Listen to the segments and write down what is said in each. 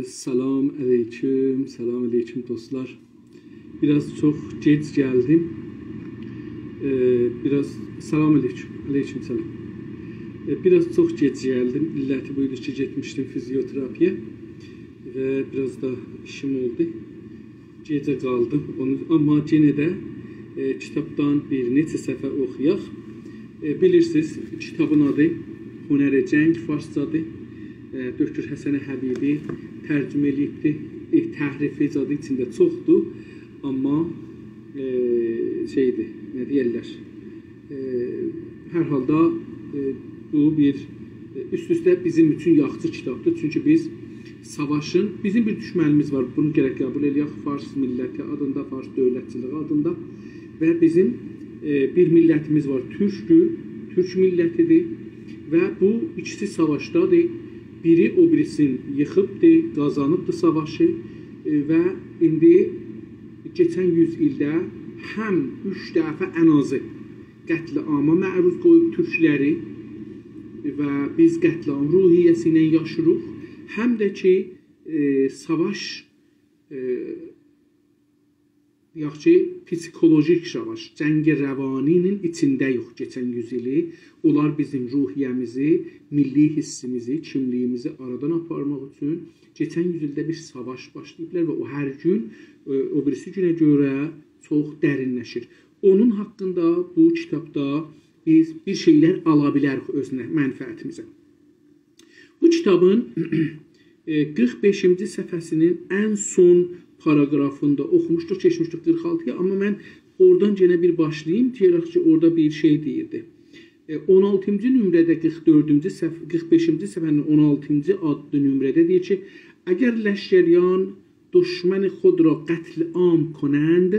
Salam aleyküm dostlar. Biraz çok geç geldim. Salam aleyküm salam. Biraz çok geç geldim. İlleti buydu ki gitmiştim fizyoterapiye ve biraz da işim oldu. Gece kaldım. Ama yine de kitaptan bir neçə səfər oxuyaq. Bilirsiniz, kitabın adı Hünər-i Cəng, farscadır. Döktür Həsən Həbibi tərcümə edibdi. Təhrif adı içində çoxdur. Amma nə deyirlər? Hər halda bu bir üst-üstə bizim üçün yaxşı kitabdır. Çünki biz savaşın, bizim bir düşmənimiz var. Bunu gərək qəbul eləyək. Fars milləti adında, Fars dövlətçiliyi adında və bizim bir millətimiz var. Türk millətidir və bu ikisi savaşdadır. Biri o birisini yıxıbdır, qazanıbdır savaşı və indi keçən 100 ildə həm 3 dəfə ən azı qətliama məruz qoyub türkləri və biz qətliam ruhiyyəsi ilə yaşırıq. Həm də ki, savaş psikolojik savaş, cəngi rəvaninin içindəyik keçən 100 ili. Onlar bizim ruhiyyəmizi, milli hissimizi, kimliyimizi aradan aparmaq üçün keçən 100 ildə bir savaş başlayıblar və o hər gün, o birisi günə görə çox dərinləşir. Onun haqqında bu kitabda biz bir şeylər ala bilərik özünə, mənfəətimizə. Bu kitabın 45-ci səhifəsinin ən son paragrafında oxumuşduq, keçmişdik 46-ya, amma mən oradan yenə bir başlayayım, deyərək ki, orada bir şey deyirdi. 16-cı nömrədə 45-ci səhifənin 16-cı adlı nömrədə deyir ki, əgər ləşkəriyan düşmən xud را قتل عام کنند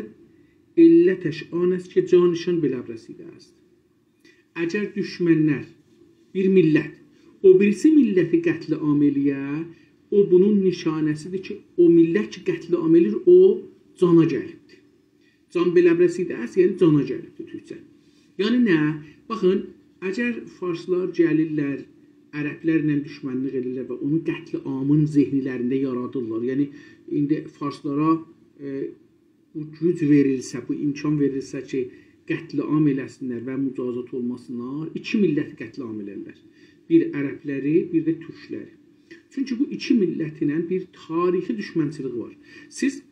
علتش آن است که جانشان به لب رسیده است. Əgər düşmənlər, bir millət, o birisi milləti qətli am eləyə, o bunun nişanəsidir ki, o millət ki qətli am eləyir, o cana gəlibdir. Can beləbrəsidə əs, yəni cana gəlibdir türkcə. Yəni nə? Baxın, əgər farslar gəlirlər, ərəblərlə düşmənlik edirlər və onun qətli amın zehnilərində yaradırlar. Yəni, indi farslara bu güc verilsə, bu imkan verilsə ki, qətli am eləsinlər və mücazat olmasınlar, iki milləti qətli am elərlər. Bir ərəbləri, bir də türkləri. Çünki bu iki millətinə bir tarixi düşmənçiliyi var. Siz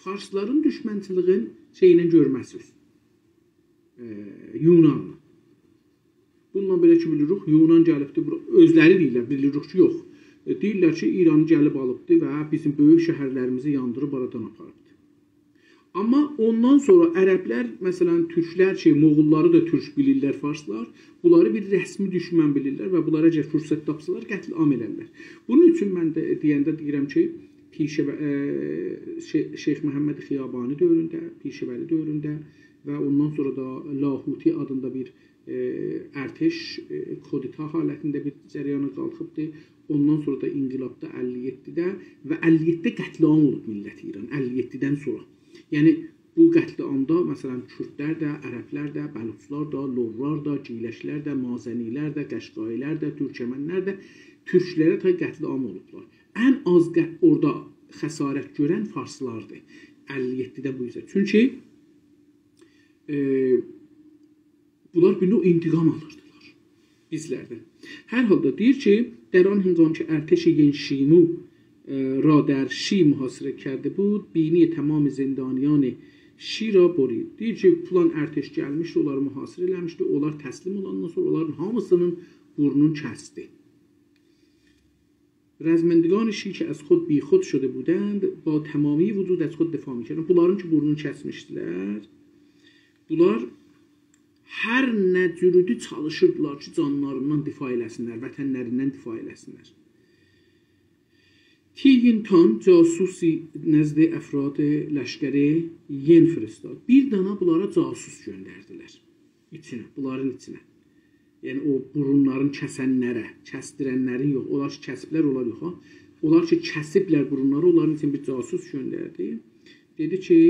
farsların düşmənçiliyin şeylə görməsiniz. Yunanla. Bununla belə ki, bilirik, Yunan gəlibdir, özləri deyirlər, bilirik ki, yox. Deyirlər ki, İranı gəlib alıbdır və bizim böyük şəhərlərimizi yandırıb aradan aparıbdır. Amma ondan sonra ərəblər, məsələn, türklər ki, Moğulları da türk bilirlər, farslar, bunları bir rəsmi düşmən bilirlər və bunlara əgər fürsət tapsalar, qətl am elərlər. Bunun üçün mən də deyəndə deyirəm ki, Şeyx Məhəmməd Xiyabani dövründə, Pişəvəli dövründə və ondan sonra da Lahuti adında bir ərteş kodita halətində bir cəryanı qalxıbdır. Ondan sonra da inqilabda 57-də və 57-də qətl am olub millət İran, 57-dən sonra. Yəni, bu qətliamda, məsələn, Kürdlər də, Ərəblər də, Bəluçlar da, Lovlar da, Giləşlər də, Mazənilər də, Qəşqailər də, Türkəmənlər də türklərə ta qətliam olublar. Ən az orada xəsarət görən farslardır. 57-də bu üzrə. Çünki bunlar bir növ intiqam alırdılar bizlərdən. Hər halda deyir ki, در آن هنگام که ارتش ینشیمو را در شی محاصره کرده بود بینی تمام زندانیان شی را برید. Deyir ki, filan ərteş gəlmişdi, onları mühasirə eləmişdi, onlar təslim olandan sonra onların hamısının burnunu kəsdi. رزمندگان شی که از خود بیخود شده بودند با تمامی وجود از خود دفاع می‌کردند. Bunların ki burnunu kəsmişdilər. Bunlar hər nə cürüdü çalışırdılar ki, canlarından difa eləsinlər, vətənlərindən difa eləsinlər. Tigintan casusi nəzd-i əfrad-ı ləşkəri yen firistad. Bir dana bunlara casus göndərdilər. İçinə, bunların içinə. Yəni, o burunların kəsənlərə, kəsdirənlərin yox. Onlar ki, kəsiblər, onlar yox. Onlar ki, kəsiblər burunları, onların için bir casus göndərdi. Dedi ki,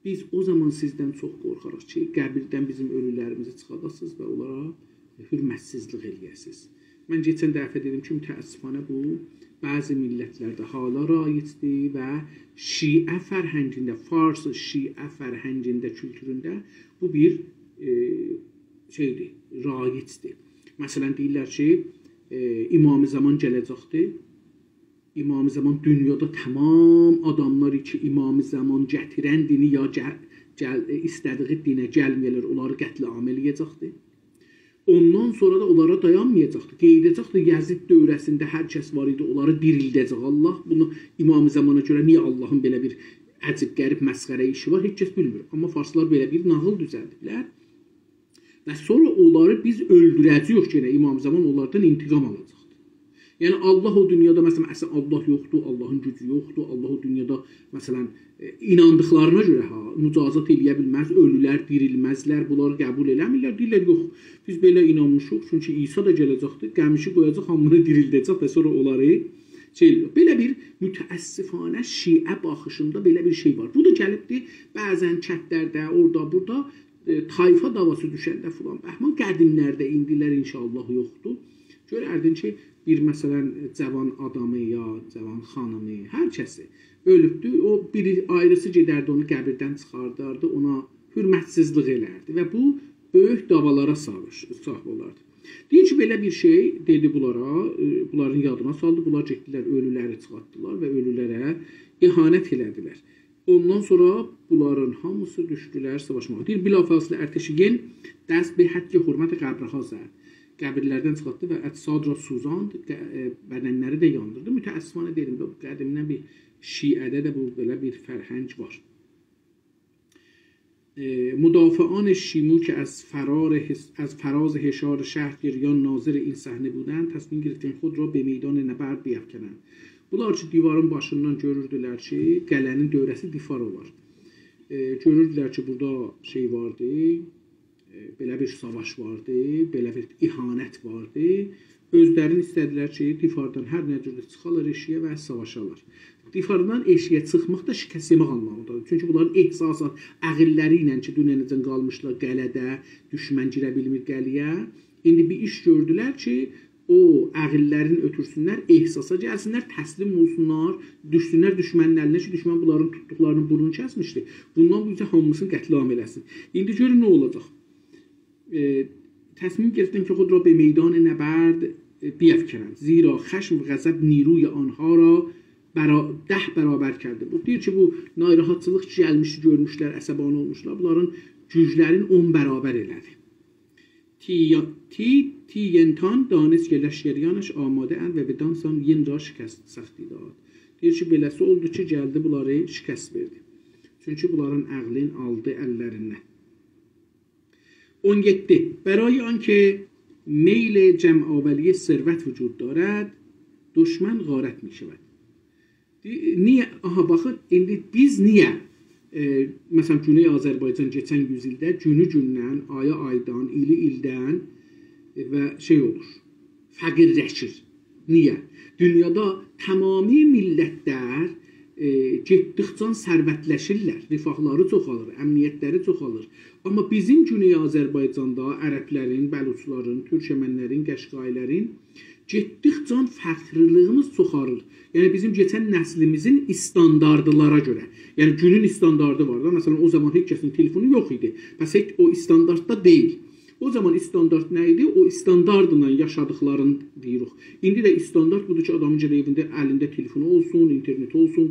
biz o zaman sizdən çox qorxarıq ki, qəbirdən bizim ölülərimizi çıxadasınız və onlara hürmətsizlik eləyəsiniz. Mən keçən dəfə dedim ki, mütəəssifanə bu bəzi millətlərdə hala raicdir və Şiə fərhəngində, Fars Şiə fərhəngində, kültüründə bu bir şeydir, raicdir. Məsələn deyirlər ki, İmam-ı Zaman gələcəkdir. İmam-ı Zaman dünyada tamam adamları ki, İmam-ı Zaman gətirən dini ya istədiyi dinə gəlməyələr, onları qətlə-am eləyəcəkdir. Ondan sonra da onlara dayanmayacaqdır. Qeyd edəcəkdir, Yazid dövrəsində hər kəs var idi, onları dirildəcək Allah. Bunu İmam-ı Zamana görə niyə Allahın belə bir əcib, qərib, məsxərə işi var, heç kəs bilmir. Amma farslar belə bir nağıl düzəldiblər. Və sonra onları biz öldürəcəyik ki, İmam-ı Zaman onlardan intiqam alacaqdır. Yəni Allah o dünyada, məsələn, əslən Allah yoxdur, Allahın gücü yoxdur, Allah o dünyada, məsələn, inandıqlarına görə mücazat eləyə bilməz, ölülər dirilməzlər, bunları qəbul eləmirlər, deyirlər, yox, biz belə inanmışıq, çünki İsa da gələcəkdir, qəmişi qoyacaq, hamını dirildəcək və sonra onları belə bir mütəəssifanə Şiə baxışında belə bir şey var. Bu da gəlibdir, bəzən çətlərdə, orada, burada, tayfa davası düşəndə filan, bəhman qədimlərdə indilər inşallah yoxdur. Görərdin ki, bir məsələn cavan adamı ya cavan xanımı, hər kəsi ölübdür, o biri ayrısı gedərdi, onu qəbirdən çıxardardı, ona hürmətsizlik elərdi və bu böyük davalara sahib olardı. Deyir ki, belə bir şey dedi bunlara, bunların yadına saldı, bunlar getdilər, ölüləri çıxartdılar və ölülərə ihanət elədilər. Ondan sonra bunların hamısı düşdülər savaşmağa. Deyir, bilafasılə ərtəşiyin dəst bir hədki hürmət qəbrəha zərd. Qəbirlərdən çıxartdı və əcsadra suzandı, bədənləri də yandırdı. Mütəəssifanə dedim, qədimdən bir Şiədə də bu belə bir fərhəng var. مدافعان شیمو که از فراز حشار شهر گریان ناظر این صحنه بودند تصمیم گرفتن خود را به میدان نبرد بیفکنند. Bunlar ki divarın başından görürdülər ki, qələnin dövrəsi difar olar. Görürdülər ki, burada şey vardı, belə bir savaş vardı, belə bir ihanət vardı. Özlərini istədilər ki, difardan hər nə cürdə çıxarlar eşiyə və savaşarlar. Difardan eşiyə çıxmaq da şikəst yemək anlamındadır. Çünki bunların ehsasat, əqilləri ilə ki, dünyanıcan qalmışlar qələdə, düşmən girə bilmir qəliyə. İndi bir iş gördülər ki, o əqillərin ötürsünlər, ehsasa gəlsinlər, təslim olsunlar, düşsünlər düşmənin əlinə ki, düşmən bunların tutduqlarının burnunu kəsmişdi. Bundan bu isə hamısını qətlam eləsin. İndi görün nə olacaq? تصمیم گرفتن که خود را به میدان نبرد بیفکنند زیرا خشم و غضب نیروی آنها را 10 برابر کرده بود. Deyir ki, bu narahatçılıq gəlmişdi, görmüşlər, əsəbani olmuşlar. Bunların güclərin 10 bərabər elədi. Tiyentan دانست که لشکریانش آماده اند و بدان سان ین را شکست سختی داد. Deyir ki, beləsi oldu ki, gəldi bunları şikəst verdi. Çünki bunların əqlin aldı əllərindən. 17. برای آنکه میل جمع‌آوری ثروت وجود دارد دشمن غارت می شود. Niyə? Aha, baxın, indi biz niyə? Məsələn, Güney Azərbaycan keçən yüzildə günü-gündən, ayı-aydan, ili-ildən və şey olur, fəqirləşir. Niyə? Dünyada tamami millətlər getdikcə sərvətləşirlər, rifahları çoxalır, əmniyyətləri çoxalır. Amma bizim Güney Azərbaycanda ərəblərin, bəluçların, türkmənlərin, qəşqailərin getdikcə fəxrliyimiz çoxalır. Yəni bizim keçən nəslimizin standartlara görə. Yəni günün standartı var da, məsələn o zaman heç kəsin telefonu yox idi. Bəs heç o standartda deyil. O zaman standart nə idi? O standartla yaşadıklarını deyirik. İndi də standart budur ki, adamın evində əlində telefonu olsun, internet olsun,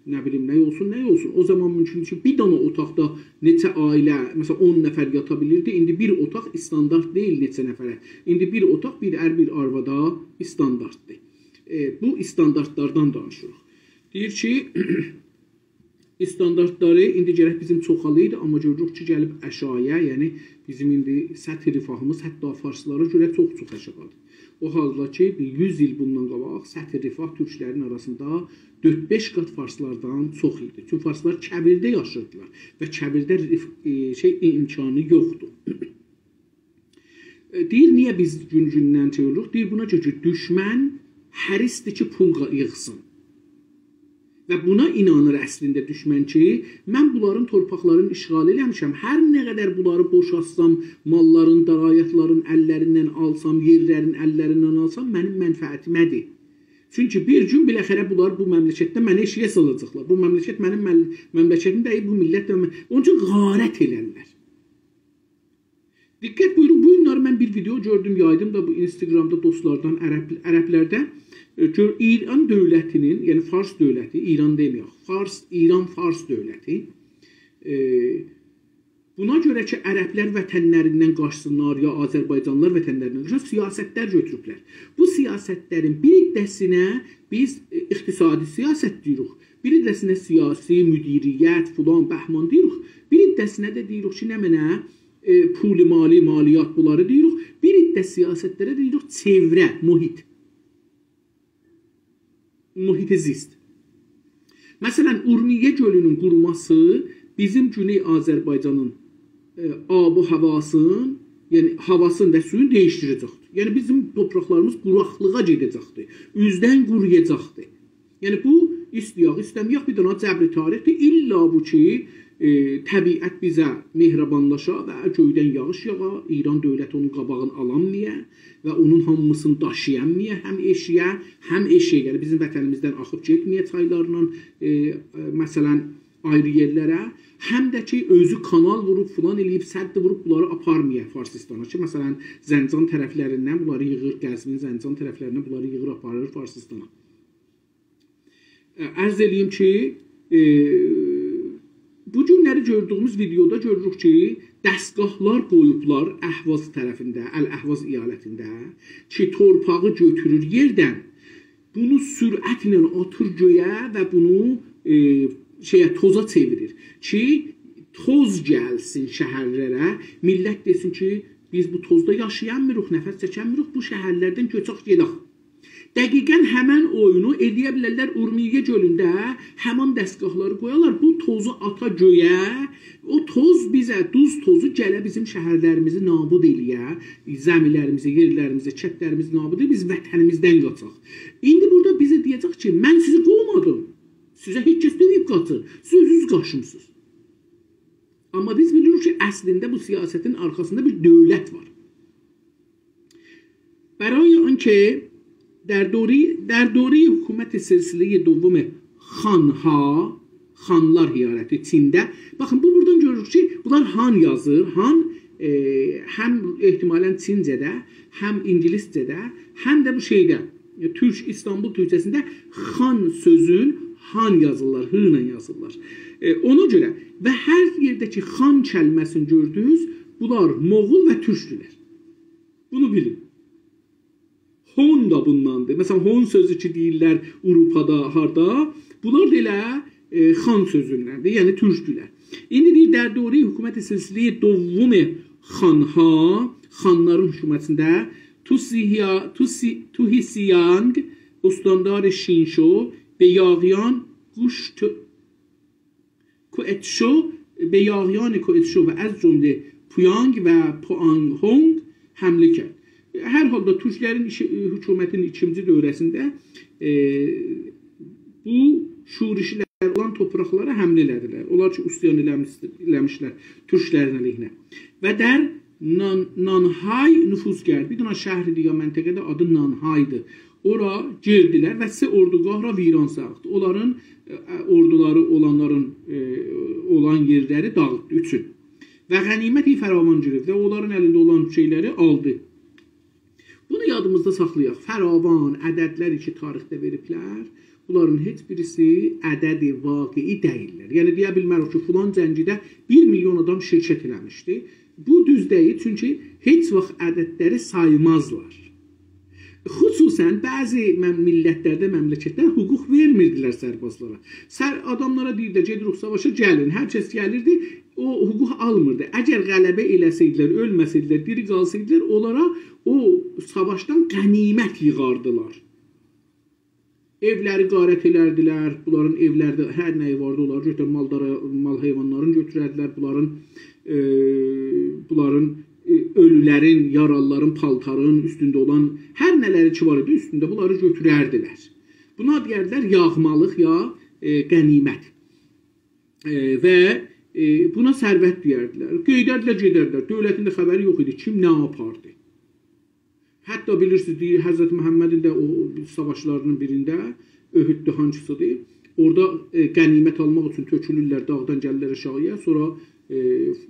nə bilim nə olsun. O zaman mümkündür ki, bir dana otaqda neçə ailə, məsələn 10 nəfər yata bilirdi. İndi bir otaq standart deyil neçə nəfərə. İndi bir otaq bir bir arvada standartdır. Bu standartlardan danışırıq. Deyir ki, standartları indi gərək bizim çoxalıydı, amma görürük ki, gəlib əşayə, yəni bizim indi səthi rifahımız hətta farslara görə çox aşağıdır. O halda ki, 100 il bundan qabaq səthi rifah türklərin arasında 4-5 qat farslardan çox idi. Çünki farslar kəbirdə yaşırdılar və kəbirdə imkanı yoxdur. Deyir, niyə biz gün-gündən çeviririk? Deyir, buna görə ki, düşmən hərisdir ki, pul yığsın. Və buna inanır əslində düşmən ki, mən bunların torpaqlarını işğal eləmişəm. Hər nə qədər bunları boşaltsam, malların, dərayətlərin əllərindən alsam, yerlərin əllərindən alsam, mənim mənfəətimədir. Çünki bir gün biləxərə bunlar bu məmləkətdə mənə eşiyə salacaqlar. Bu məmləkət mənim məmləkətim deyil, bu millət də onun üçün qarət elərlər. Diqqət buyurun, bu günləri mən bir video gördüm, yaydım da bu Instagramda dostlardan, ərəblərdə. İran dövlətinin, yəni Fars dövləti, İran deməyək, İran-Fars dövləti, buna görə ki, ərəblər vətənlərindən qaçsınlar, ya Azərbaycanlılar vətənlərindən qaçsınlar, siyasətlər götürüblər. Bu siyasətlərin bir iddəsinə biz iqtisadi siyasət deyirik, bir iddəsinə siyasi, müdiriyyət, filan, bəhman deyirik, bir iddəsinə də deyirik ki, nə mənə pul-i mali, maliyyat bunları deyirik, bir iddə siyasətlərə deyirik çevrə, mühit-i zist. Məsələn, Urmiyə gölünün quruması bizim Güney Azərbaycanın ab-havasının, yəni havasını və suyunu dəyişdirəcəkdir. Yəni bizim torpaqlarımız quraqlığa gedəcəkdir, üzdən quruyacaqdır. Yəni bu istəyək, istəməyək bir dənə cəbri tarixdir. İlla bu ki, təbiət bizə mehribanlaşa və göydən yağış yağa, İran dövləti onun qabağını alanmaya və onun hamısını daşıyanmaya, həm eşiyə, yəni bizim vətənimizdən axıb getməyə çaylarla, məsələn, ayrı yerlərə, həm də ki, özü kanal vurub, filan eləyib, səddi vurub, bunları aparmaya Farsistana ki, məsələn, Zəncan tərəflərindən bunları yığır, Qəzvin, Zəncan tərəflərindən bunları yığır, aparır Farsistana. Ərz eləyim ki, bu günləri gördüyümüz videoda görürük ki, dəstgahlar qoyublar Əhvaz tərəfində, Əl-Əhvaz iyalətində ki, torpağı götürür yerdən, bunu sürətlə atır göyə və bunu toza çevirir ki, toz gəlsin şəhərlərə, millət desin ki, biz bu tozda yaşayanmırıq, nəfəs çəkənmırıq, bu şəhərlərdən köçək gedək. Dəqiqən həmən oyunu edə bilərlər Urmiyə gölündə, həman dəstgahları qoyarlar, bu tozu ata göyə, o toz bizə, duz tozu gələ bizim şəhərlərimizi nabud eləyə, zəmilərimizi, yerlərimizi, kətlərimizi nabud eləyə, biz vətənimizdən qaçaq. İndi burada bizə deyəcək ki, mən sizi qovmadım, sizə heç kəs deməyib qaçır, siz özünüz qaçmışsınız. Amma biz bilirik ki, əslində bu siyasətin arxasında bir dövlət var. برای آنکه در دوره حکومت سلسله دوم xanlar hiyarəti Çində. Baxın, bu buradan görürük ki, bunlar han yazır. Han həm ehtimalən Çincədə, həm İngiliscədə, həm də bu şeydə, İstanbul türkcəsində xan sözün han yazırlar, hı ilə yazırlar. Ona görə və hər yerdəki xan kəlməsini gördünüz, bunlar Moğol və türkdülər. Bunu bilin. Hon da bundandır. Məsələn, Hon sözü ki deyirlər Avropada, harda, bunlar da elə xan sözünlərdir, yəni türkdülər. İndi deyir, در دوره حکومت سلسله دوم خانها، خانların hökumətində Tuhisiang استاندار شینشو به یاغیان کوئتشو و از جمله پویانگ و پوانگهونگ حمله کرد. Hər halda Türklərin hökumətinin ikinci dövrəsində bu şurişilər olan torpaqlara həmlə elədilər. Onlar ki, üsyan eləmişlər Türklərin əleyhinə. Və der Nanhay nüfuz gəldi. Bir dənə şəhər idi ya məntəqədə adı Nanhaydı. Ora girdilər və ordugahla viran saldı. Onların orduları olanların olan yerləri dağıtdı üçün. Və qənimət fəravan girdi. Onların əlində olan şeyləri aldı. Bunu yadımızda saxlayaq. Fəravan ədədlər ki, tarixdə veriblər, bunların heç birisi ədədi vaqei deyirlər. Yəni, deyə bilmərik ki, filan cəngidə 1 milyon adam şirkət eləmişdi. Bu düz deyil, çünki heç vaxt ədədləri saymazlar. Xüsusən, bəzi millətlərdə, məmləkətlər hüquq vermirdilər sərbazlara. Adamlara deyirlər, gedirik savaşa, gəlin. Hər kəs gəlirdi, o hüquq almırdı. Əgər qələbə eləsəydilər, ölməsəydilər, diri qalsaydılar, onlara o savaşdan qənimət yığardılar. Evləri qarət elərdilər, bunların evlərdə hər nəyi vardı, onları götürən mal heyvanlarını götürərdilər, bunların ölülərin, yaralıların, paltarın üstündə olan hər nələri ki var idi, üstündə bunları götürərdilər. Buna deyərdilər yağmalıq ya qənimət və buna sərvət deyərdilər. Qeydədilər, gedərdilər. Dövlətin də xəbəri yox idi. Kim nə yapardı? Hətta bilirsiniz, Həzrət Məhəmmədin də o savaşlarının birində Öhddə hancısıdır. Orada qənimət almaq üçün tökülürlər, dağdan gəlirlər aşağıya. Sonra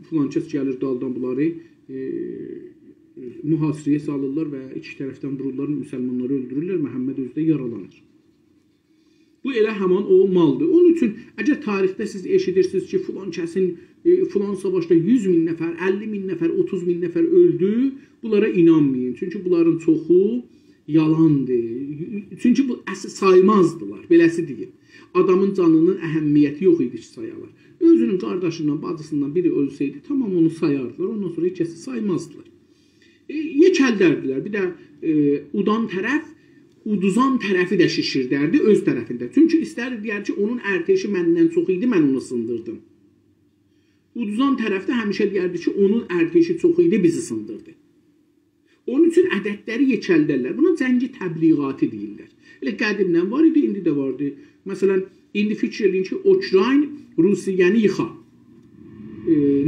filankəs gəlir daldan bunları mühasirəyə salırlar və iki tərəfdən vururlar, müsəlmanları öldürürlər. Məhəmməd özü də yaralanır. Bu elə həman o maldır. Onun üçün əgər tarixdə siz eşidirsiniz ki, filan kəsin filan savaşda 100 min nəfər, 50 min nəfər, 30 min nəfər öldü, bunlara inanmayın. Çünki bunların çoxu yalandır. Çünki bu əsl saymazdılar, beləsi deyil. Adamın canının əhəmmiyyəti yox idi ki, sayalar. Özünün qardaşından, bacısından biri ölsəydi, tamam onu sayardılar, ondan sonra heç kəsi saymazdılar. Yekəldərdilər. Bir də udan tərəf uduzan tərəfi də şişirdərdi öz tərəfində. Çünki istərdi deyər ki, onun ərtəşi məndən çox idi, mən onu sındırdım. Uduzan tərəfdə həmişə deyərdi ki, onun ərtəşi çox idi, bizi sındırdı. Onun üçün ədədləri yekəldərlər. Buna cəngi təbliğatı deyirlər. Elə qədimdən var idi, indi də vardı. Məsələn, indi fikir edin ki, Ukrayn Rusiyanı yıxa.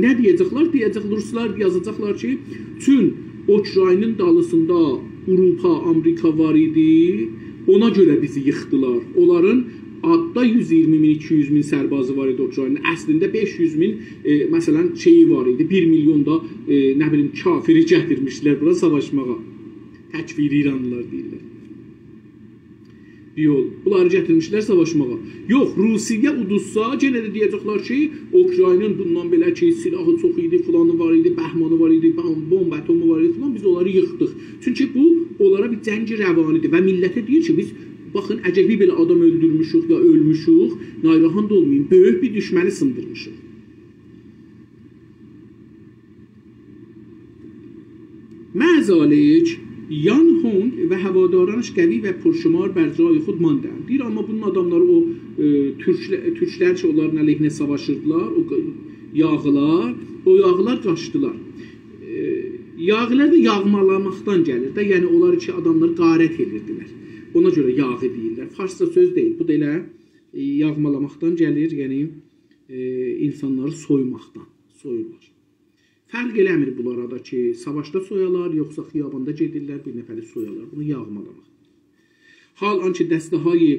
Nə deyəcəklər? Ruslar yazacaqlar ki, tüm Ukraynın dalısında Avropa, Amerika var idi. Ona görə bizi yıxdılar. Onların adda 120 min, 200 min sərbazı var idi Ukraynın. Əslində 500 min məsələn şeyi var idi. 1 milyon da nə bilim kafiri gətirmişlər bura savaşmağa. Təkfiri İranlılar deyirlər. Yol. Bunları gətirmişlər savaşmağa. Yox, Rusiya uduzsa, yenə də deyəcəklər ki, Ukraynın bundan belə ki, silahı çox idi, filanı var idi, bəhmanı var idi, bomba atomu var idi, filan biz onları yıxdıq. Çünki bu, onlara bir cəngi rəvanidir və millətə deyir ki, biz baxın, əcəbi belə adam öldürmüşük ya ölmüşük, narahat olmayın, böyük bir düşməni sındırmışıq. Məzalik, Yan Hong və həvadaranış qəvi və purşumar bər cayı xud mandənd. Deyir, amma bunun adamları o türklər ki, onların əleyhinə savaşırdılar, o yağılar, o yağılar qaçdılar. Yağılar da yağmalamaqdan gəlir də, yəni onları ki, adamları qarət edirdilər. Ona görə yağı deyirlər. Farsça söz deyil, bu da elə yağmalamaqdan gəlir, yəni insanları soymaqdan, soyurlar. Fərq eləmir bunlara ki, savaşda soyalar, yoxsa xiyabanda gedirlər, bir nəfəri soyalar. Bunu yağmalamaq. Hal anki dəstəhayı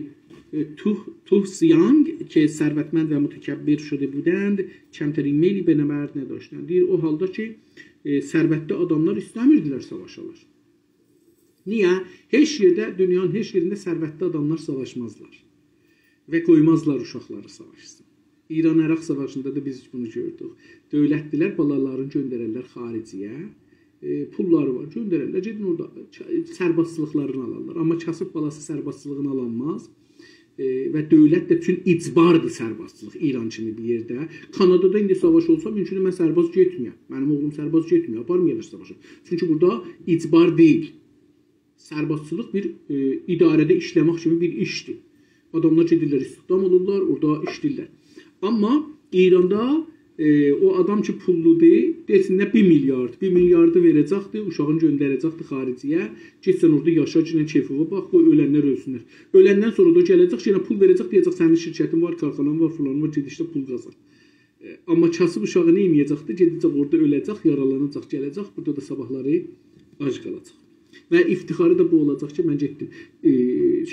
Tuhsiyang ki, sərvətmənd və mütəkəbbir şudə budənd, kəmtərin meyli bənə mərd nə daşdən. Deyir, o halda ki, sərvətdə adamlar istəmirdilər savaşalar. Niyə? Heç yerdə, dünyanın heç yerində sərvətdə adamlar savaşmazlar. Və qoymazlar uşaqları savaşsın. İran-Əraq savaşında da biz bunu gördük. Dövlətdilər, balalarını göndərərlər xariciyə, pulları var, göndərərlər, gedin orada sərbazçılıqlarını alarlar. Amma kasıb balası sərbazçılığını alanmaz və dövlət də üçün icbardır sərbazçılıq İran kimi bir yerdə. Kanadada indi savaş olsa, mümkün mən sərbaz getməyəm. Mənim oğlum sərbaz getməyəm, aparmayarlar savaşı. Çünki burada icbar deyil. Sərbazçılıq bir idarədə işləmək kimi bir işdir. Adamlar gedirlər, istihdam olurlar, orada işləyirlər. Amma İranda o adam ki pulludur, desinlər 1 milyard. 1 milyardı verəcəkdir, uşağını göndərəcəkdir xariciyə. Getsən orada yaşa, gələn keyfova bax, qoy ölənlər ölsünlər. Öləndən sonra da gələcək, yenə pul verəcək, deyəcək sənin şirkətin var, karxanan var, filan var, gedişdə pul qazan. Amma kasıb uşağı nə yeməyəcəkdir? Gedəcək orada öləcək, yaralanacaq, gələcək, burada da sabahları ac qalacaq. Və iftixarı da bu olacaq ki, mən getdim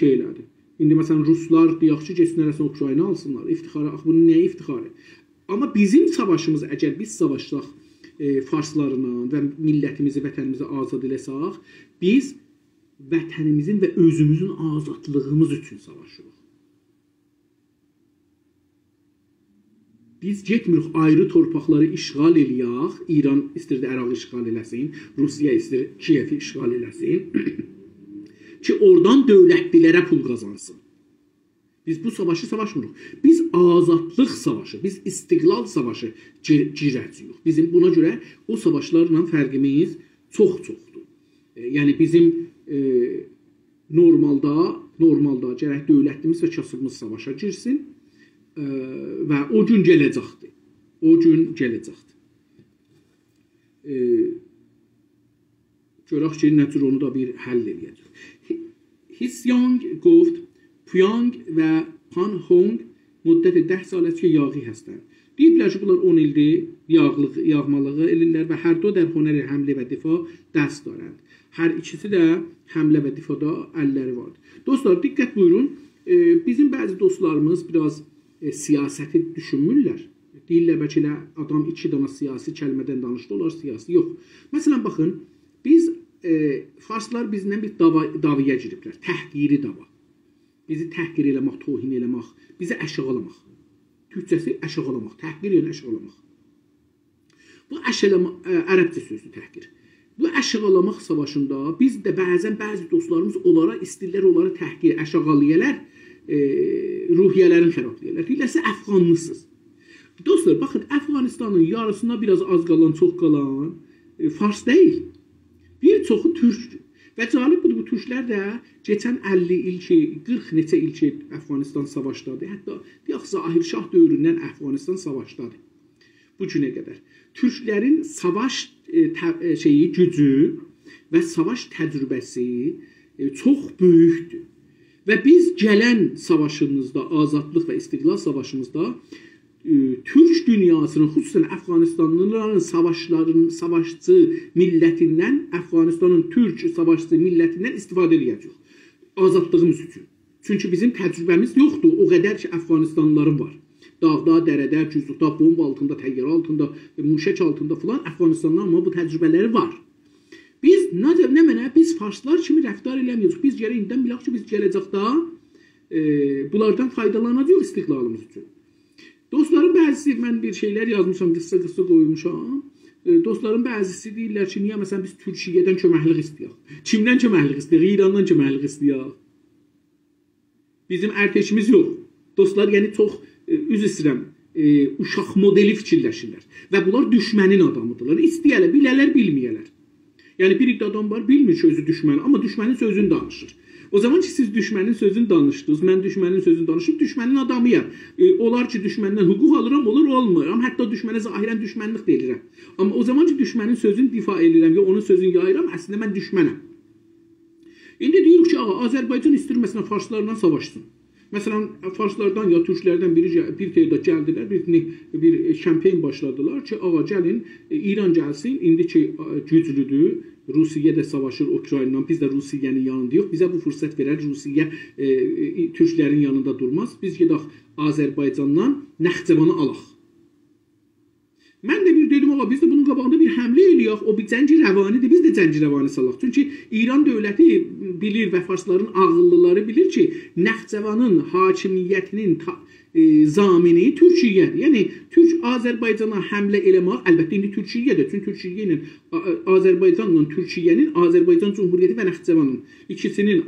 şeylərdir. İndi məsələn Ruslar deyək ki, getsinlər əslən Ukrayna alsınlar. İftixarı, bunun nəyə iftixarı? Amma bizim savaşımız, əgər biz savaşsaq farslarla və millətimizi, vətənimizi azad eləsək, biz vətənimizin və özümüzün azadlığımız üçün savaşırıq. Biz getmirik ayrı torpaqları işğal eləyək, İran istirdi Əraqı işğal eləsin, Rusiya istir Kiyevi işğal eləsin. Ki oradan dövlətlilərə pul qazansın. Biz bu savaşı savaşmırıq. Biz azadlıq savaşı, biz istiqlal savaşı girəcəyik. Bizim buna görə o savaşlarla fərqimiz çox-çoxdur. Yəni bizim normalda gərək dövlətimiz və kasıbımız savaşa girsin və o gün gələcəkdir. O gün gələcəkdir. Görək ki, nə tür onu da bir həll eləyəcək. Hisyang گفت پیانگ و پان هونگ müddəti 10 saat ki, yağı həstən. Deyiblər ki, bunlar 10 ildir yağmalığı elirlər və hər dö در هنر حمله و دفاع دست دارند. Hər ikisi də həmlə və difada əlləri vardır. Dostlar, diqqət buyurun. Bizim bəzi dostlarımız biraz siyasəti düşünmürlər. Deyirlər bəlkə elə adam 2 dana siyasi kəlmədən danışdı, onlar siyasi yox. Məsələn, baxın, biz farslar bizdən bir davaya giriblər. Təhqiri dava. Bizi təhqir eləmək, tohin eləmək, bizi əşğalamaq. Türkçəsi əşğalamaq, təhqir ilə əşğalamaq. Bu ərəbcə sözdür təhqir. Bu əşğalamaq savaşında biz də bəzən bəzi dostlarımız onlara istəyirlər, onları təhqir, əşğalayırlar, ruhiyyələrini xərablayırlar. Deyirlər, siz Əfqanlısınız. Dostlar, baxın, Əfqanistanın yarısına biraz az qalan, çox qalan Fars deyil. Bir çoxu türkdür. Və cəlib budur, bu türklər də keçən 50 il ki, 40 neçə il ki, Əfqanistan savaşdadır. Hətta deyək, Zahir Şah dövründən Əfqanistan savaşdadır. Bu günə qədər. Türklərin savaş gücü və savaş təcrübəsi çox böyükdür. Və biz gələn savaşımızda, azadlıq və istiqlal savaşımızda Türk dünyasının, xüsusən Əfqanistanlıların savaşçı millətindən, Əfqanistanın Türk savaşçı millətindən istifadə edəcək. Azadlığımız üçün. Çünki bizim təcrübəmiz yoxdur. O qədər ki, Əfqanistanlıların var. Dağda, dərədə, cüzluqda, bomba altında, təyyarə altında, muşək altında filan Əfqanistanlılar amma bu təcrübələri var. Biz biz farslar kimi rəftar eləməyəcək. Biz gərək indidən bilək ki, biz gələcəkdə bunlardan faydalanacaq istiqlalımız üçün. Dostların bəzisi, mən bir şeylər yazmışam, qısa qoymuşam. Dostların bəzisi deyirlər ki, niyə məsələn biz Türkiyədən köməklik istəyək? Kimdən köməklik istəyək? İrandan köməklik istəyək? Bizim ərteşimiz yox. Dostlar, yəni çox üz istəyirəm, uşaq modeli fikirləşirlər. Və bunlar düşmənin adamıdırlar. İstəyələr, bilələr, bilməyələr. Yəni bir adam var, bilmir ki, özü düşməni, amma düşmənin sözünü danışır. O zaman ki, siz düşmənin sözünü danışdınız, mən düşmənin sözünü danışıb, düşmənin adamıyam. Olar ki, düşməndən hüquq alıram, olur, olmuram. Hətta düşmənə zahirən düşmənlik deyilirəm. Amma o zaman ki, düşmənin sözünü difa edirəm, ya onun sözünü yayıram, əslində mən düşmənəm. İndi deyirik ki, Azərbaycan istəyir, məsələn, farslarla savaşsın. Məsələn, farslardan ya türklərdən bir teydə gəldilər, bir kampanya başladılar ki, gəlin, İran gəlsin, indi ki, güclüdür, Rusiya da savaşır Ukraynadan, biz də Rusiyanın yanındayıq, bizə bu fürsət verər, Rusiya türklərin yanında durmaz, biz gedək Azərbaycandan Naxçıvanı alaq. Mən də bir dedim, biz də bunun qabağında bir həmlə eləyək, o bir cəngi rəvanidir, biz də cəngi rəvani salaq. Çünki İran dövləti bilir və farsların ağıllıları bilir ki, Naxçıvanın hakimiyyətinin zamini Türkiyədir. Yəni, Türk Azərbaycana həmlə eləmək, əlbəttə indi Türkiyədir. Çünki Türkiyə ilə Azərbaycanla Türkiyənin, Azərbaycan Cumhuriyyəti və Naxçıvanın ikisinin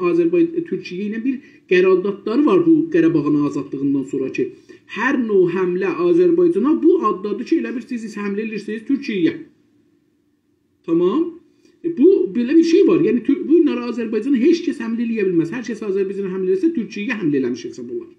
Türkiyə ilə bir qərardatları var bu Qarabağın azadlığından sonra ki, hər növ həmlə Azərbaycana bu addadır ki, elə bir siz həmlə edirsiniz Türkiyəyə. Tamam. Bu belə bir şey var. Yəni, bu günləri Azərbaycana heç kəs həmlə eləyə bilməz. Hər kəs Azərbaycana həmlə eləsə, Türkiyəyə həmlə eləmiş hesab olar.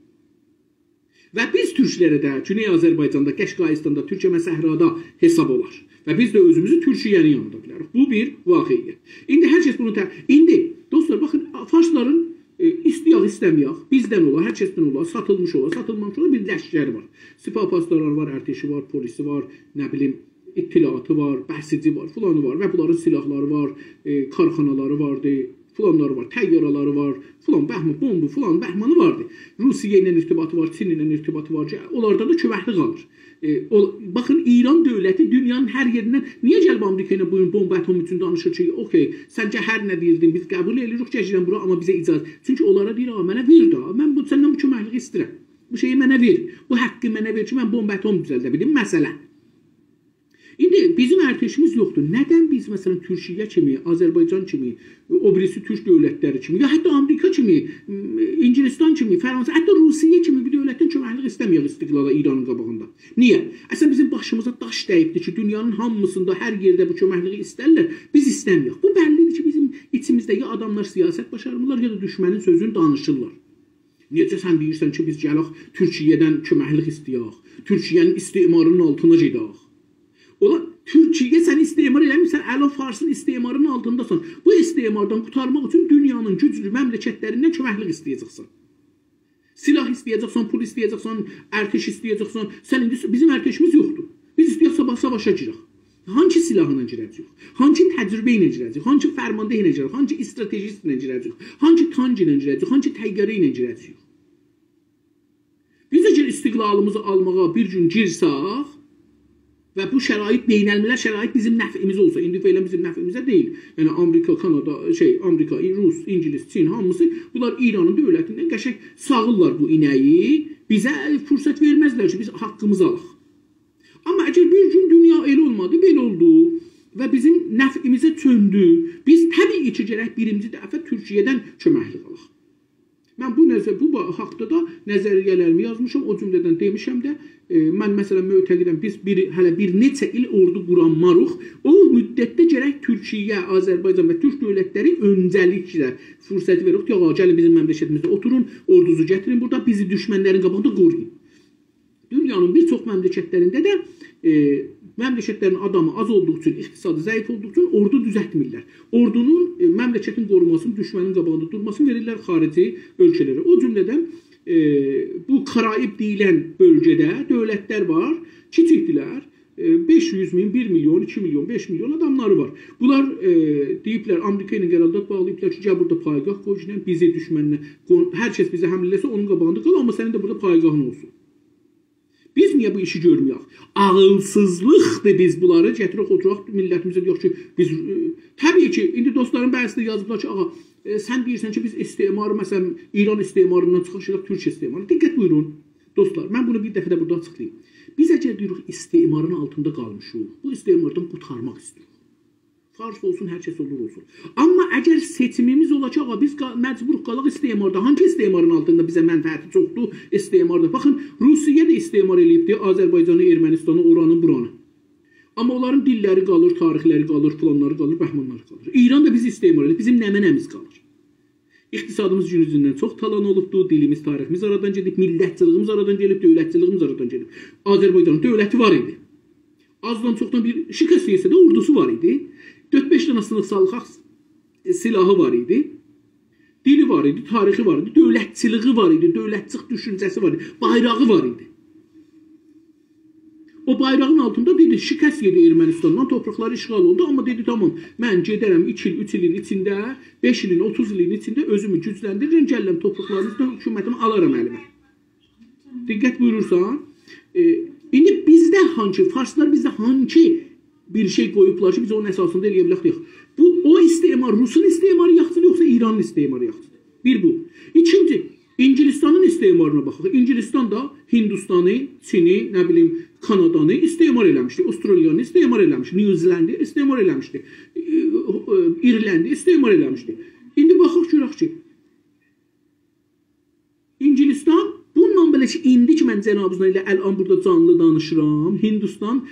Və biz türklərə də Güney Azərbaycanda, Qəşqaistanda, Türkiyə səhrada hesab olar. Və biz də özümüzü Türkiyənin yanında bilərik. Bu bir vaqiiyyət. İndi hər kəs bunu İndi dostlar, baxın, farsların istəyək, istəməyək, bizdən olar, hər kəsdən olar, satılmış olar, satılmamış olar, bir ləşkəri var. Sipah-pasdarları var, ərteşi var, polisi var, nə bilim, ittilatı var, bəhsici var, filanı var və bunların silahları var, karxanaları vardı, filanları var, təyyarələri var, filan bəhmə, bombu, filan bəhmanı vardı. Rusiya ilə irtibatı var, Çin ilə irtibatı var, onlardan da köməkli qalır. Baxın, İran dövləti dünyanın hər yerindən, niyə gəlib Amerika ilə bugün bomba atom üçün danışır ki, okey, səncə hər nə deyirdin, biz qəbul edirik, gəlirəm bura, amma bizə icazə. Çünki onlara deyir, mənə ver da, mən səndən bu köməkliyi istəyirəm. Bu şeyi mənə ver, bu haqqı mənə ver ki, mən bomba atom düzəldə bilim, məsələ. İndi bizim ərteşimiz yoxdur. Nədən biz məsələn Türkiyə kimi, Azərbaycan kimi, o birisi Türk dövlətləri kimi, ya hətta Amerika kimi, İngilistan kimi, Fransa, hətta Rusiya kimi bir dövlətdən köməklik istəməyək istiqlala İranın qabağında. Niyə? Əslən bizim başımıza daş dəyibdir ki, dünyanın hamısında, hər yerdə bu köməkliyi istərlər, biz istəməyək. Bu bəllidir ki, bizim içimizdəki adamlar siyasət başarmırlar ya da düşmənin sözünü danışırlar. Necə sən deyirsən ki, biz gələk Türkiyədən köməklik istəyək, Türkiyənin istimarının altına gedək. Ola, Türkiyə sən istimar eləmirsən, əla Farsın istimarının altındasan. Bu istimardan qurtarmaq üçün dünyanın güclü məmləkətlərindən köməklik istəyəcəksən. Silah istəyəcəksən, pul istəyəcəksən, ərteş istəyəcəksən. Sən indi bizim ərteşimiz yoxdur. Biz istəyək sabah savaşa girək. Hangi silahla girəcək? Hangi təcrübə ilə girəcək? Hangi fərmanda ilə girəcək? Hangi stratejist ilə girəcək? Hangi tank ilə girəcək? Hangi təyyarə ilə girəcək? Biz əgər istiqlalımızı almağa bir gün girsək və bu şərait beynəlmiləl şərait bizim nəfimiz olsa, indi fəilən bizim nəfimizə deyil. Yəni Amerika, Kanada, Amerika, Rus, İngilis, Çin hamısı bunlar İranın dövlətindən qəşəng sağırlar bu inəyi. Bizə fürsət verməzlər ki, biz haqqımızı alaq. Amma əgər bir gün dünya elə olmadı, belə oldu və bizim nəfimizə çöndü, biz təbii ki, gərək birinci dəfə Türkiyədən köməklik alaq. Mən bu haqda da nəzəriyyələrimi yazmışam, o cümlədən demişəm də, mən məsələn mötəqidəm, biz hələ bir neçə il ordu quranmarıq, o müddətdə gərək Türkiyə, Azərbaycan və Türk dövlətləri öncəliklə fürsət veririk ki, gəlin bizim məmləkətimizdə oturun, orduzu gətirin, burada bizi düşmənlərin qabağında qoruyun. Dünyanın bir çox məmləkətlərində də məmləkətlərin adamı az olduğu üçün, iqtisadı zəif olduğu üçün ordu düzəltmirlər. Ordunun məmləkətin qorumasını, düşmənin qabağında durmasını verirlər xarici ölkələrə. O cümlədən bu Karaib deyilən bölgədə dövlətlər var, kiçikdilər, 500 min, 1 milyon, 2 milyon, 5 milyon adamları var. Bunlar deyiblər, Amerika ilə qərardat bağlayıblar ki, gəl burada paygah qoy, bizi düşməninə, hər kəs bizə həmlə eləsə onun qabağında qal, amma sənin də burada paygahın olsun. Biz niyə bu işi görməyək? Ağılsızlıqdır biz bunları gətirək oturaq millətimizə deyək ki, biz təbii ki, indi dostların bəzisi də yazıblar ki, ağa, sən deyirsən ki, biz istemarı, məsələn, İran istemarından çıxışırıq Türkiyə istemarı. Diqqət buyurun, dostlar, mən bunu bir dəfə də burada açıqlayayım. Biz əgər deyirik, istemarın altında qalmışıq, bu istemardan qurtarmaq istiyoruz. Fars olsun, hər kəs olur olsun. Amma əgər seçimimiz olacaq, biz məcbur qalaq istemarda. Hangi istemarın altında bizə mənfəəti çoxdur? İstemarda. Baxın, Rusiya da istemar eləyibdir, Azərbaycanı, Ermənistanı, oranı, buranı. Amma onların dilləri qalır, tarixləri qalır, planları qalır, bəhmanları qalır. İran da bizi istemar eləyib, bizim nəmənəmiz qalır. İqtisadımız gün üzündən çox talan olubdur, dilimiz, tariximiz aradan gedib, millətçiliyimiz aradan gedib, dövlətçiliyimiz aradan gedib. Azərbaycanın dövləti var idi. Azdan çoxdan bir şikəst yesə də ordusu var idi. 4-5 dənə sınıfsallıq silahı var idi. Dili var idi, tarixi var idi, dövlətçiliyi var idi, dövlətçilik düşüncəsi var idi, bayrağı var idi. O bayrağın altında dedi, şikəst yedi Ermənistandan, torpaqları işğal oldu, amma dedi, tamam, mən gedərəm 2 il, 3 ilin içində, 5 ilin, 30 ilin içində özümü gücləndirirəm, gəlirəm torpaqlarınızdan hökumətimi alaram əlimə. Diqqət buyurursan, indi bizdə hangi, farslar bizdə hangi bir şey qoyublar ki, biz onun əsasında eləyə bilək. Bu, o istemar, Rusun istemarı yaxçıdır, yoxsa İranın istemarı yaxçıdır? Bir bu. İkinci, İngilistanın istemarına baxaq. İngilistan da Hindistanı, Çini, nə bilim, Kanadanı istemar eləmişdi, Avustraliyanı istemar eləmişdi, New Zealand'ı istemar eləmişdi, İrləndi istemar eləmişdi. İndi baxaq görək ki, İngilistan, bununla belə ki, indi ki, mən cənabınızla ilə əl-an burada canlı danışıram, Hindistan,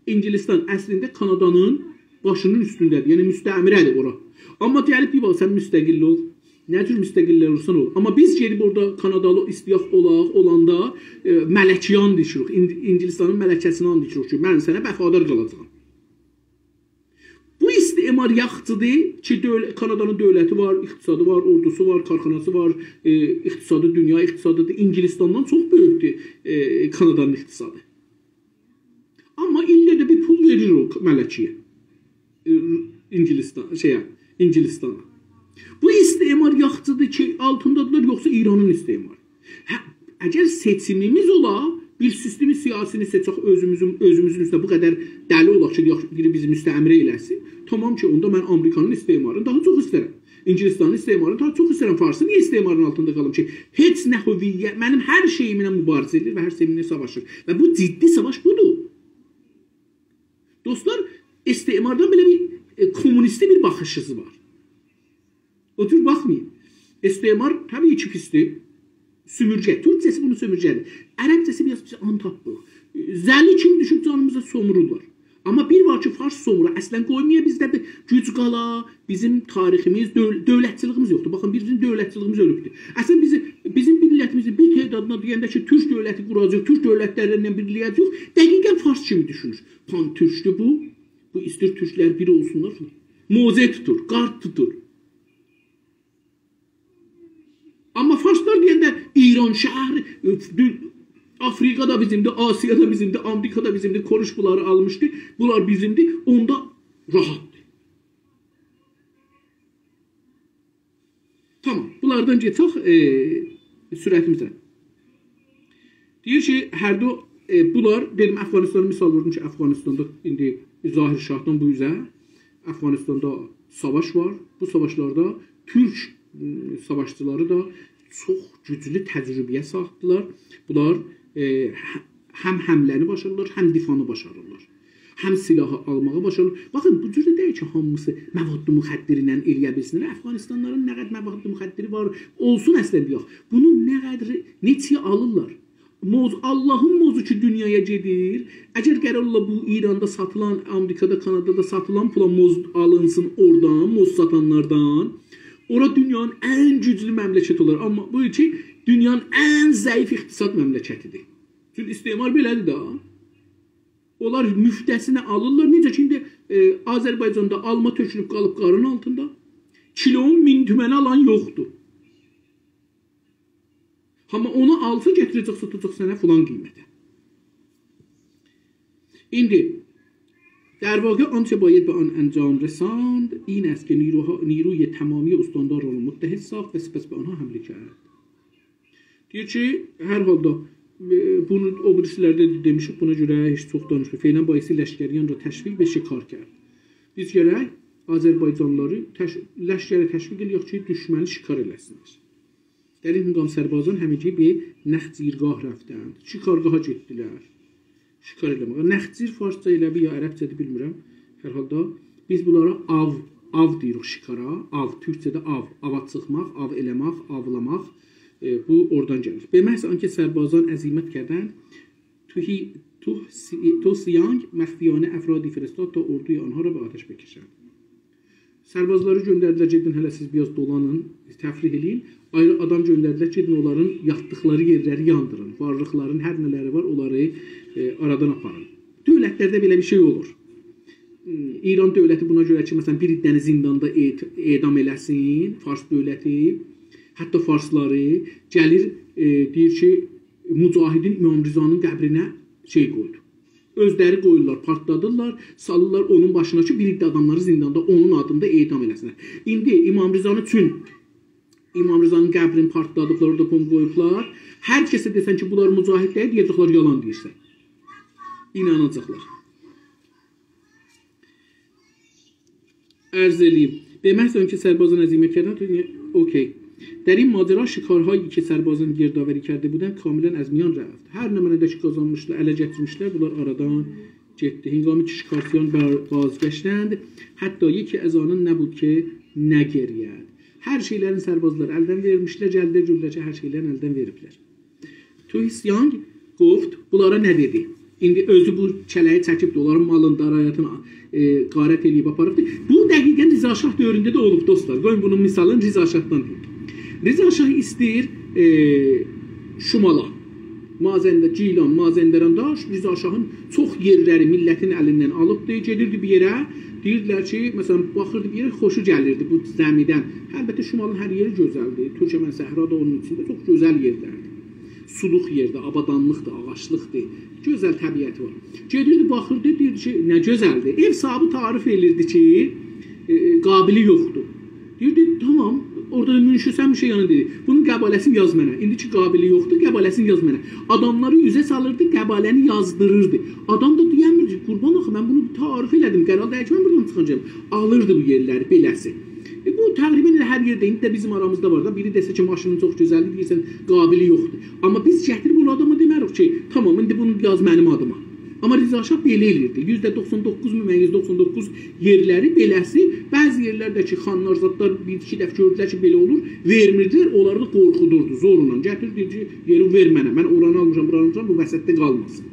İngilistan əslində Kanadanın başının üstündədir. Yəni müstəmirədir ora. Amma deyilib bir bax, sən müstəqilli ol. Nə cür müstəqilli olursan ol. Amma biz gedib orada Kanadalı istiyaq olanda mələkyan dişirik. İngilistanın mələkəsini and içirik ki, mən sənə bəxadar qalacağam. Bu istemar yaxçıdır ki, Kanadanın dövləti var, iqtisadı var, ordusu var, karxanası var, iqtisadı, dünya iqtisadıdır. İngilistandan çox böyükdür Kanadanın iqtisadı. Amma illə də bir pul verir o mələkiyə. İngilistana. Bu istemar yaxçıdır ki, altındadılar, yoxsa İranın istemarı. Əgər seçimimiz ola, bir sistemi siyasini seçək özümüzün üstündə bu qədər dəli olaq ki, biri bizi müstəmirə eləsin. Tamam ki, onda mən Amerikanın istemarını daha çox istərəm. İngilistanın istemarını daha çox istərəm. Farsı niyə istemarın altında qalım ki, heç nə hüviyyə, mənim hər şeyimlə mübarizə edir və hər şeyimlə savaşır. Və bu ciddi savaş budur. Dostlar, istemardan belə bir komünistli bir baxışınız var. O tür baxmayın. İstemar təbii ki pisdir. Sümürcə. Türkçəsi bunu sümürcədir. Ərəbcəsi biraz bizi antapdır. Zəli kimi düşüb canımıza somururlar. Amma bir var ki, fars somura. Əslən qoymaya bizdə bir güc qala, bizim tariximiz, dövlətçiliyimiz yoxdur. Baxın, bizim dövlətçiliyimiz ölübdür. Əslən bizim millətimizin bir tədadına deyəndə ki, Türk dövləti quracaq, Türk dövlətlərindən birliyəcək, dəqiqən fars kimi düşünür. Pan türkdür bu. Bu istir türklər biri olsunlar. Moze tutur, qart tutur. Amma farslar deyəndə İran şəhər, Afrika da bizimdir, Asiya da bizimdir, Amerika da bizimdir. Koruş bunları almışdı. Bunlar bizimdir. Onda rahatdır. Tamam. Bunlardan geçək sürətimizə. Deyir ki, hərdə bunlar, dedim, Əfqanistanı misal vurdum ki, Əfqanistanda indi Zahir Şahdan bu üzə Əfqanistanda savaş var. Bu savaşlarda Türk savaşçıları da çox güclü təcrübəyə sahibdirlər. Bunlar həm həmləni başarırlar, həm difanı başarırlar. Həm silahı almağı başarırlar. Baxın, bu cür də deyil ki, hamısı məvadlı müxəddiri ilə eləyə bilsinlər. Əfqanistanların nə qədər məvadlı müxəddiri var, olsun əslində yox. Bunu nə qədər, neçə alırlar? Allahın mozu ki, dünyaya gedir. Əgər qərar ola bu İranda satılan, Amerikada, Kanadada satılan pula moz alınsın oradan, moz satanlardan. Ora dünyanın ən güclü məmləkət olar. Amma bu ki, dünyanın ən zəif iqtisad məmləkətidir. Çünki istimar belədir da. Onlar müftəsinə alırlar. Necə ki, indi Azərbaycanda alma tökülüb qalıb qarın altında. Kilonun 1000 tüməni alan yoxdur. Amma onu alsa gətirəcək, satacaq sənə filan qiymətə. İndi در واقع آنچه باید به آن انجام رساند این است که نیروی تمامی استاندار را متحد ساخت و سپس به آنها حمله کرد. Deyir ki, hər halda bunu o birislərdə demişik, buna görə heç çox danışmır. Feylən bayisi ləşkəriyan را təşviq və şikar کرد. Biz gərək Azərbaycanlıları ləşkərə təşviq eləyək ki, düşməni şikar eləsinlər. در این هنگام سربازان همگی به نخجیرگاه رفتند. شکارگاه‌ها getdilər. Şikar eləmək. Nəxcir farsça ilə ya ərəbcədə bilmirəm. Hər halda biz bunlara av deyirik şikara. Av, türkçədə av. Ava çıxmaq, av eləmək, avlamaq. Bu oradan gəlir. به محض آنکه سربازان عزیمت کردند توسیانگ مخفیانه افرادی فرستاد تا orduyu آنها را به آتش بکشند. Sərbazları göndərdilər, gedin hələ siz biraz dolanın, təfrih eləyin. Ayrı adam göndərdilər, gedin onların yatdıqları yerləri yandırın. Varlıqların hər nələri var, onları aradan aparın. Dövlətlərdə belə bir şey olur. İran dövləti buna görə ki, məsələn, bir iddəni zindanda edam eləsin, Fars dövləti, hətta Farsları gəlir, deyir ki, Mücahidin İmam Rizanın qəbrinə şey qoydu. Özləri qoyurlar, partladırlar, salırlar onun başına ki, bir iddə adamları zindanda onun adında edam eləsinlər. İndi İmam Rizanı üçün İmam Rizanın qəbrini partladıqlar, orada pom qoyublar. Hər kəsə desən ki, bunlar mücahidləri deyəcəklər, yalan deyirsən. İnanacaqlar. Ərz eləyim. به محض آنکه سربازان عزیمت کردند اوکی در این ماجرا شکارهایی که سربازان گردآوری کرده بودند کاملا از میان رفت. Hər nə mənədə ki qazanmışlar, ələ gətirmişlər, bunlar aradan getdi. Hingami ki şikarsiyان بازگشتند حتی یکی از آنان نبود که نگرید. Hər şeylərin sərbazlar əldən vermişlər, gəldə güllər ki, hər şeylərin əldən veriblər. Tuhisiyan qoft bunlara nə dedi? İndi özü bu çələyi çəkib onların malın darayatını qarət eləyib aparıbdı. Bu dəqiqən Riza Şah dövründə də olub dostlar. Qoyun bunun misalını Riza Şahdan deyim. Riza Şah istəyir Şumala, Mazəndə, Cilan, Mazəndəranda Riza Şahın çox yerləri millətin əlindən alıbdı, gedirdi bir yerə. Deyirdilər ki, məsələn, baxırdı bir yerə, xoşu gəlirdi bu zəmidən. Əlbəttə Şumalın hər yeri gözəldir. Türkmən Səhra da onun içində çox gözəl yerlərdir. Suluq yerdir, abadanlıqdır, ağaçlıqdır. Gözəl təbiəti var. Gedirdi, baxırdı, deyirdi ki, nə gözəldir. Ev sahibi tarif edirdi ki, qabili yoxdur. Deyirdi, tamam, orada da münşüsən bir şey yanı dedi. Bunun qəbaləsini yaz mənə. İndi ki, qabili yoxdur, qəbaləsini yaz mənə. Adamları üzə salırdı, qəbaləni yazdırırdı. Adam da deyəmirdi, qurban axı, mən bunu tarif elədim, qəral dəyək, mən buradan çıxacağım. Alırdı bu yerləri, beləsi. Bu təqribən elə hər yerdə, indi də bizim aramızda var da, biri desə ki, maşının çox gözəldir, deyirsən, qabili yoxdur. Amma biz gətirib bu adama demərik ki, tamam, indi bunu yaz mənim adıma. Amma Riza Şah belə eləyirdi. %99,99 yerləri beləsi, bəzi yerlərdə ki, xanlar, zatlar bir-iki dəfə gördülər ki, belə olur, vermirdilər, onları da qorxudurdu, zorla. Gətir, deyir ki, yeri ver mənə, mən oranı almışam, buranı almışam, bu vəsətdə qalmasın.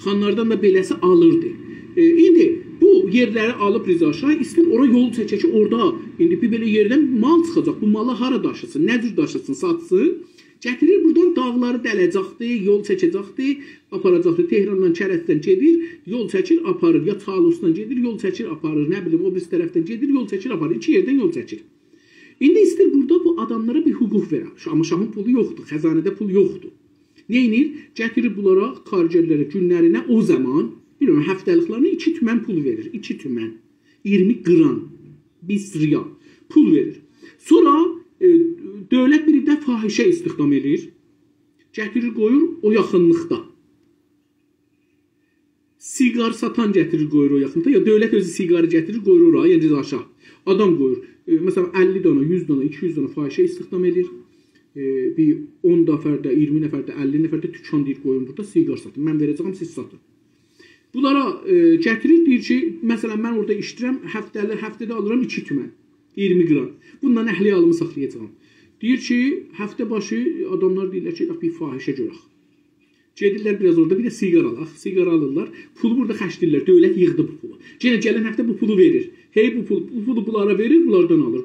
Xanlardan da beləsi alırdı. İndi bu yerləri alıb Riza Şah istəyir, ora yol çəkək ki, orada indi bir belə yerdən mal çıxacaq, bu malı hara daşısın, nə cür daşısın, satsın. Gətirir, buradan dağları dələcəkdi, yol çəkəcəkdi, aparacaqdı. Tehrandan, Kərətdən gedir, yol çəkir, aparır. Ya Çalusdan gedir, yol çəkir, aparır. Nə bilim, o birisi tərəfdən gedir, yol çəkir, aparır. İki yerdən yol çəkir. İndi istir burada bu adamlara bir hüquq verər. Amma şahın pulu yoxdur, xəzanədə pul yoxdur. Neynir? Gətirir bunlara, kargerlərə günlərinə o zaman, bilmirəm, həftəliklarına 2 tümən pul verir. 2 tümən. 20 qran. 1 riyal. Pul verir. Sonra dövlət bir də fahişə istihdam edir. Gətirir qoyur o yaxınlıqda. Siqar satan gətirir qoyur o yaxınlıqda. Ya dövlət özü siqarı gətirir qoyur ora, yəni rəzaşah. Adam qoyur. Məsələn 50 dana, 100 dana, 200 dana fahişə istihdam edir. Bir 10 nəfərdə, 20 nəfərdə, 50 nəfərdə dükan deyir qoyun burada siqar satın. Mən verəcəm, siz satın. Bunlara gətirir, deyir ki, məsələn mən orada işləyirəm, həftədə alıram 2 tümən, 20 qram. Bundan əhliyə alımı saxlayacağam. Deyir ki, həftə başı adamlar deyirlər ki, bir fahişə görək. Gedirlər biraz orada bir də siqar alaq, siqar alırlar. Pulu burada xərcləyirlər, dövlət yığdı bu pulu. Gələn həftə bu pulu verir. Hey bu pulu bunlara verir, bunlardan alır.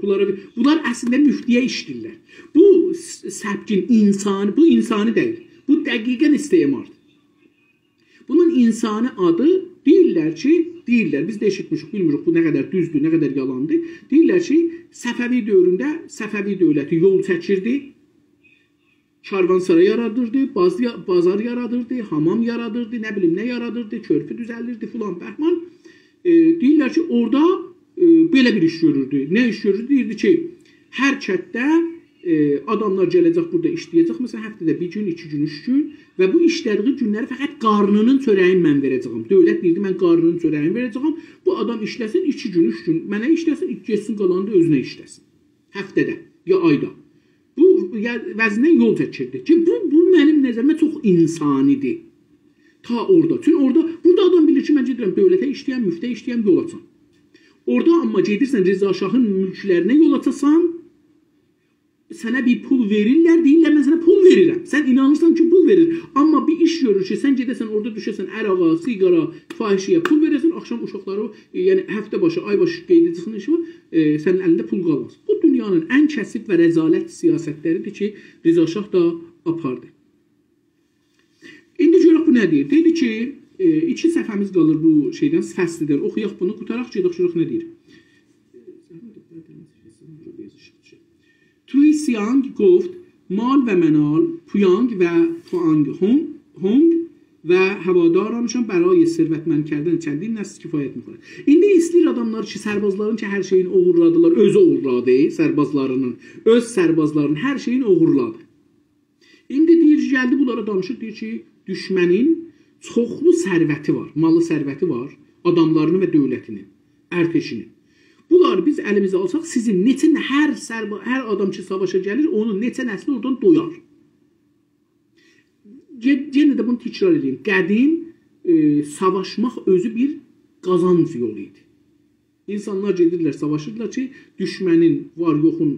Bunlar əslində müftiyə işləyirlər. Bu səbkin insani, bu insani deyil. Bu dəqiqən istemardır. Bunun insani adı deyirlər ki, biz də eşitmişik, bilmirik bu nə qədər düzdür, nə qədər yalandır. Deyirlər ki, Səfəvi dövründə Səfəvi dövləti yol çəkirdi, karvansaray yaradırdı, bazar yaradırdı, hamam yaradırdı, nə bilim nə yaradırdı, körpü düzəldirdi filan bəhman. Deyirlər ki, orada belə bir iş görürdü. Nə iş görürdü? Deyirdi ki, hər kətdə adamlar gələcək burada işləyəcək. Məsələn, həftədə 1 gün, 2 gün, 3 gün və bu işlədiyi günləri fəqət qarnının çörəyini mən verəcəyəm. Dövlət deyirdi, mən qarnının çörəyini verəcəyəm. Bu adam işləsin 2 gün, 3 gün, mənə işləsin, getsin qalanı da özünə işləsin. Həftədə ya ayda. Bu vəzindən yol çəkirdi ki, bu mənim nəzərimə çox insanidir. Ta orada. Çünki orada, burada adam bilir ki, mən gedirəm dövlətə işləyəm, müftə işləyəm, yol açam. Orada amma gedirsən Rza Şahın mülklərinə yol açasan, sənə bir pul verirlər, deyirlər, mən sənə pul verirəm. Sən inanırsan ki, pul verir. Amma bir iş görür ki, sən gedəsən, orada düşəsən ərağa, siqara, fahişiyə pul verəsən, axşam uşaqları, yəni həftə başı, ay başı qeyd edilsin işi var, sənin əlində pul qalmaz. Bu dünyanın ən kəsib və rəzalət siyasətləridir ki, Rza Şah da apardı. İndi görək bu nə deyir? Deyir ki, 2 səhifəmiz qalır bu şeydən, fəslidən. Oxuyaq bunu, qutaraq gedək görək nə deyir? توی سیانگ گفت مال و منال پویانگ و فوانگ هونگ و هوادارانشان برای ثروتمند کردن چندین نسل kifayət میکنه. İndi istəyir adamlar ki, sərbazların ki, hər şeyini oğurladılar, özü oğurladı, sərbazlarının, öz sərbazlarının hər şeyini oğurladı. İndi deyir ki, gəldi bunlara danışır, deyir ki, düşmənin çoxlu sərvəti var, malı sərvəti var, adamlarının və dövlətinin, ərteşinin. Bunlar biz əlimizə alsaq, sizin neçə hər adam ki savaşa gəlir, onun neçə nəsli oradan doyar. Yenə də bunu təkrar edeyim. Qədim savaşmaq özü bir qazanc yolu idi. İnsanlar gedirlər, savaşırlar ki, düşmənin var yoxun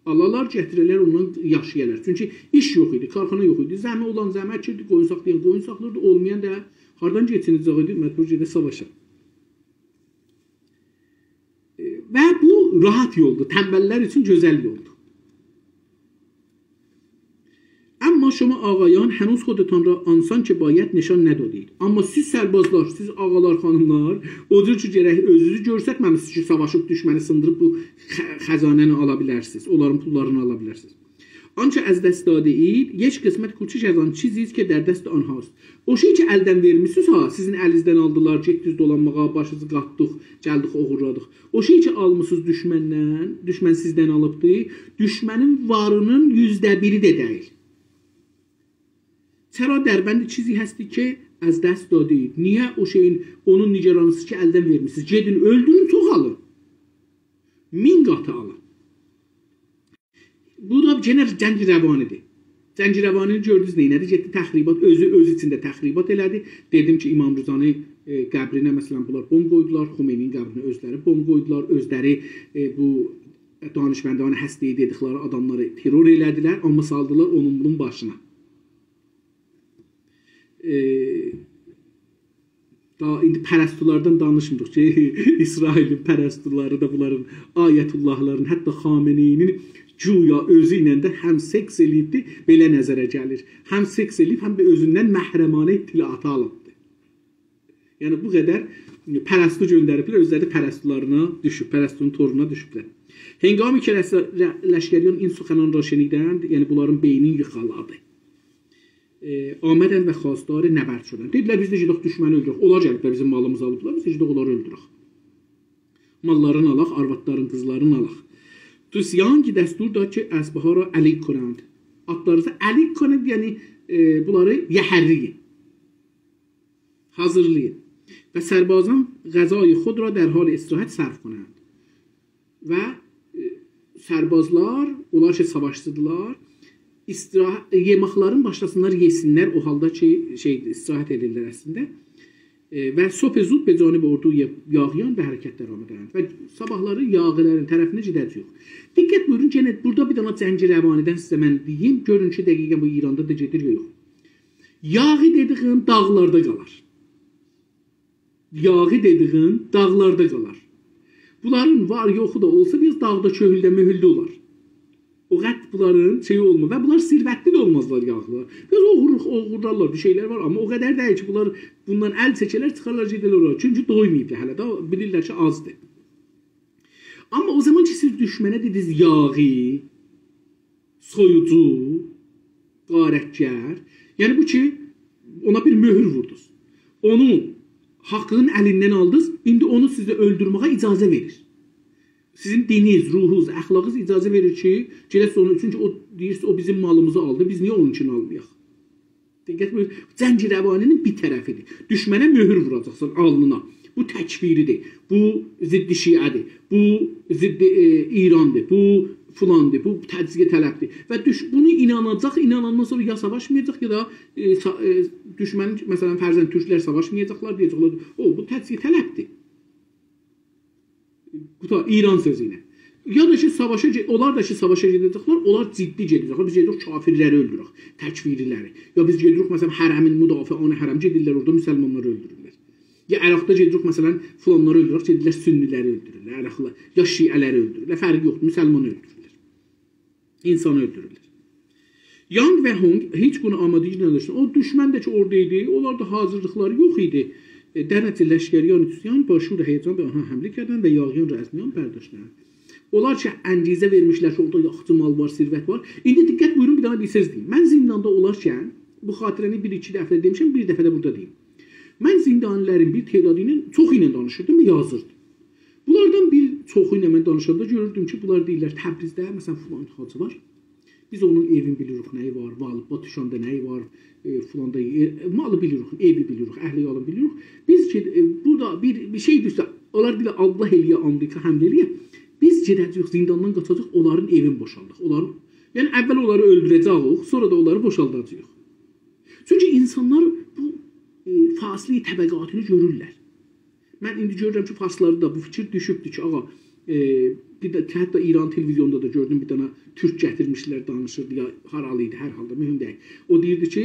alalar, gətirərlər, ondan yaşayarlar. Çünki iş yox idi, karxana yox idi. Zəmi olan zəmi əkirdi, qoyun saxlayan qoyun saxlırdı, olmayan da hardan geçinəcək idi, məcbur gedə savaşa. Və bu rahat yoldur, tənbəllər üçün gözəl yoldur. Amma şuma ağayan hənuz xodatan ra ansan ki bayət nişan nədadid. Amma siz sərbazlar, siz ağalar, xanımlar, o cür ki gərək özünüzü görsətməmisiniz ki, savaşıb düşməni sındırıb bu xəzanəni ala bilərsiniz, onların pullarını ala bilərsiniz. Ancaq az dəst dadeyid, یک qismət kuçiş azan çiziz ki در دست آنهاست. O şey ki əldən vermişsiniz ha, sizin əlinizdən aldılar, getdiniz dolanmağa, başınızı qatdıq, gəldik, oğurladıq. O şey ki almısınız düşməndən, düşmən sizdən alıbdı, düşmənin varının %1-i də deyil. Çərə dərbəndi çizi həsti ki az dəst dadeyid. Niyə o şeyin, onun nigaranısı ki əldən vermişsiniz? Gedin, öldürün, çox alın. 1000 qatı alın. Bu da genel cəngi rəvanidir. Cəngi rəvanini gördünüz neynədir? Getdi təxribat, öz içində təxribat elədi. Dedim ki, İmam Rızanı qəbrinə məsələn bunlar bomb qoydular, Xomeynin qəbrinə özləri bomb qoydular, özləri bu danışməndəvanı həstəyi dedikləri adamları terror elədilər, amma saldılar onun bunun başına. Daha indi pərəstulardan danışmırıq ki, İsrailin pərəstuları da bunların ayətullahların, hətta Xameneyinin güya özü ilə də həm seks eləyibdi, belə nəzərə gəlir. Həm seks eləyib, həm də özündən məhrəmanə ittilaatı alıbdı. Yəni bu qədər pərəstu göndəriblər, özləri pərəstularına düşüb, pərəstunun toruna düşüblər. Hengami ki ləşkəriyan in suxanan را شنیدند yəni bunların beyni yıxaladı. Amədən və xastdarı nəbərd şudən. Dedilər biz necə düşməni öldürək. Onlar gəliblər bizim malımızı alıblar. Biz necə onları öldürək. Mallarını alaq, arvadların, qızlarını alaq. Dusyangi dəstur da ki əsbaha ra əlik کنند. Atlarınızı əlik کنند yəni bunları yəhərriyin. Hazırlayın. Və sərbazan qəzayı xud را در حال استراحت صرف کنند. Və sərbazlar, onlar ki savaşçıdılar, yeməklərin başlasınlar, yesinlər o halda ki istirahət edirlər əslində. Və sopezud be canib ordu yağyan və hərəkətlər amədənd. Və sabahları yağilərin tərəfinə gedəcək. Diqqət buyurun, yenə burada bir dana Cəngirəvanidən sizə mən deyim, görün ki dəqiqən bu İranda da gedir ya yox. Yağı dediğin dağlarda qalar. Yağı dediğin dağlarda qalar. Bunların var yoxu da olsa biz dağda köhüldə mühüldə olar. O qət bunların şeyi olmur və bunlar sirvətli də olmazlar yağlar. Biraz oğurlarlar bir şeylər var amma o qədər deyil ki bunlar bundan əl çəkələr çıxarlar gedirlər. Çünki doymayıblar hələ də bilirlər ki azdır. Amma o zaman ki siz düşmənə dediniz yağı, soyucu, qarətgər, yəni bu ki ona bir möhür vurdunuz. Onu haqqının əlindən aldınız, indi onu sizə öldürməyə icazə verir. Sizin diniz, ruhunuz, əxlaqınız icazə verir ki, gələsiz onun üçün ki, o deyirsə, o bizim malımızı aldı, biz niyə onun üçün almayaq? Diqqət buyur, Cəngirəvaninin bir tərəfidir. Düşmənə möhür vuracaqsan alnına. Bu təkfiridir, bu ziddi şiədir, bu ziddi İrandır, bu filandır, bu təciziyə tələbdir. Və bunu inanacaq, inanandan sonra ya savaşmayacaq ya da düşmənin, məsələn, fərzən türklər savaşmayacaqlar, deyəcəklər, bu təciziyə tələbdir. Bu da İran sözü ilə. Ya da ki, onlar da ki, savaşa gedəcəklər, onlar ciddi gedəcəklər. Biz gedirik kafirləri öldürək, təkfiriləri. Ya biz gedirik, məsələn, hərəmin müdafiəanı hərəm gedirlər, orada müsəlmanları öldürürlər. Ya Əraqda gedirik, məsələn, filanları öldürək, gedirlər sünniləri öldürürlər, Əraqla. Ya şiələri öldürürlər, fərqi yoxdur, müsəlmanı öldürürlər. İnsanı öldürürlər. Yang və Hong heç bunu amadıcı nədir? O düşmən də ki, oradaydı, onlarda hazırlıqları yox idi. در نتیجه لشکریان توسیان با شور هیجان به آنها حمله کردند و یاغیان را از میان برداشتند. Onlar ki əncizə vermişlər ki, orada yaxçı mal var, sirvət var. İndi diqqət buyurun, bir dana bir söz deyim. Mən zindanda olarkən, bu xatirəni bir-iki dəfə demişəm, bir dəfə də burada deyim. Mən zindanlərin bir tedadı ilə, çoxu ilə danışırdım və yazırdım. Bunlardan bir çoxu ilə mən danışanda görürdüm ki, bunlar deyirlər, Təbrizdə, məsələn, filan hacı var. Biz onun evin bilirik nəyi var, Batuşanda nəyi var, fulanda malı bilirik, evi bilirik, əhli-yalın bilirik. Biz ki, burada bir şey düşsə, onlar deyirlər, Allah eləyə, Amerika həmlə eləyə. Biz gedəcəyik, zindandan qaçacaq, onların evini boşaldıq. Yəni, əvvəl onları öldürəcəyik, sonra da onları boşaldacaq. Çünki insanlar bu fasili təbəqatını görürlər. Mən indi görürəm ki, farslarda bu fikir düşübdür ki, ağa, hətta İran televizyonda da gördüm, bir dana türk gətirmişlər, danışırdı, ya haralı idi, hər halda, mühüm deyil. O deyirdi ki,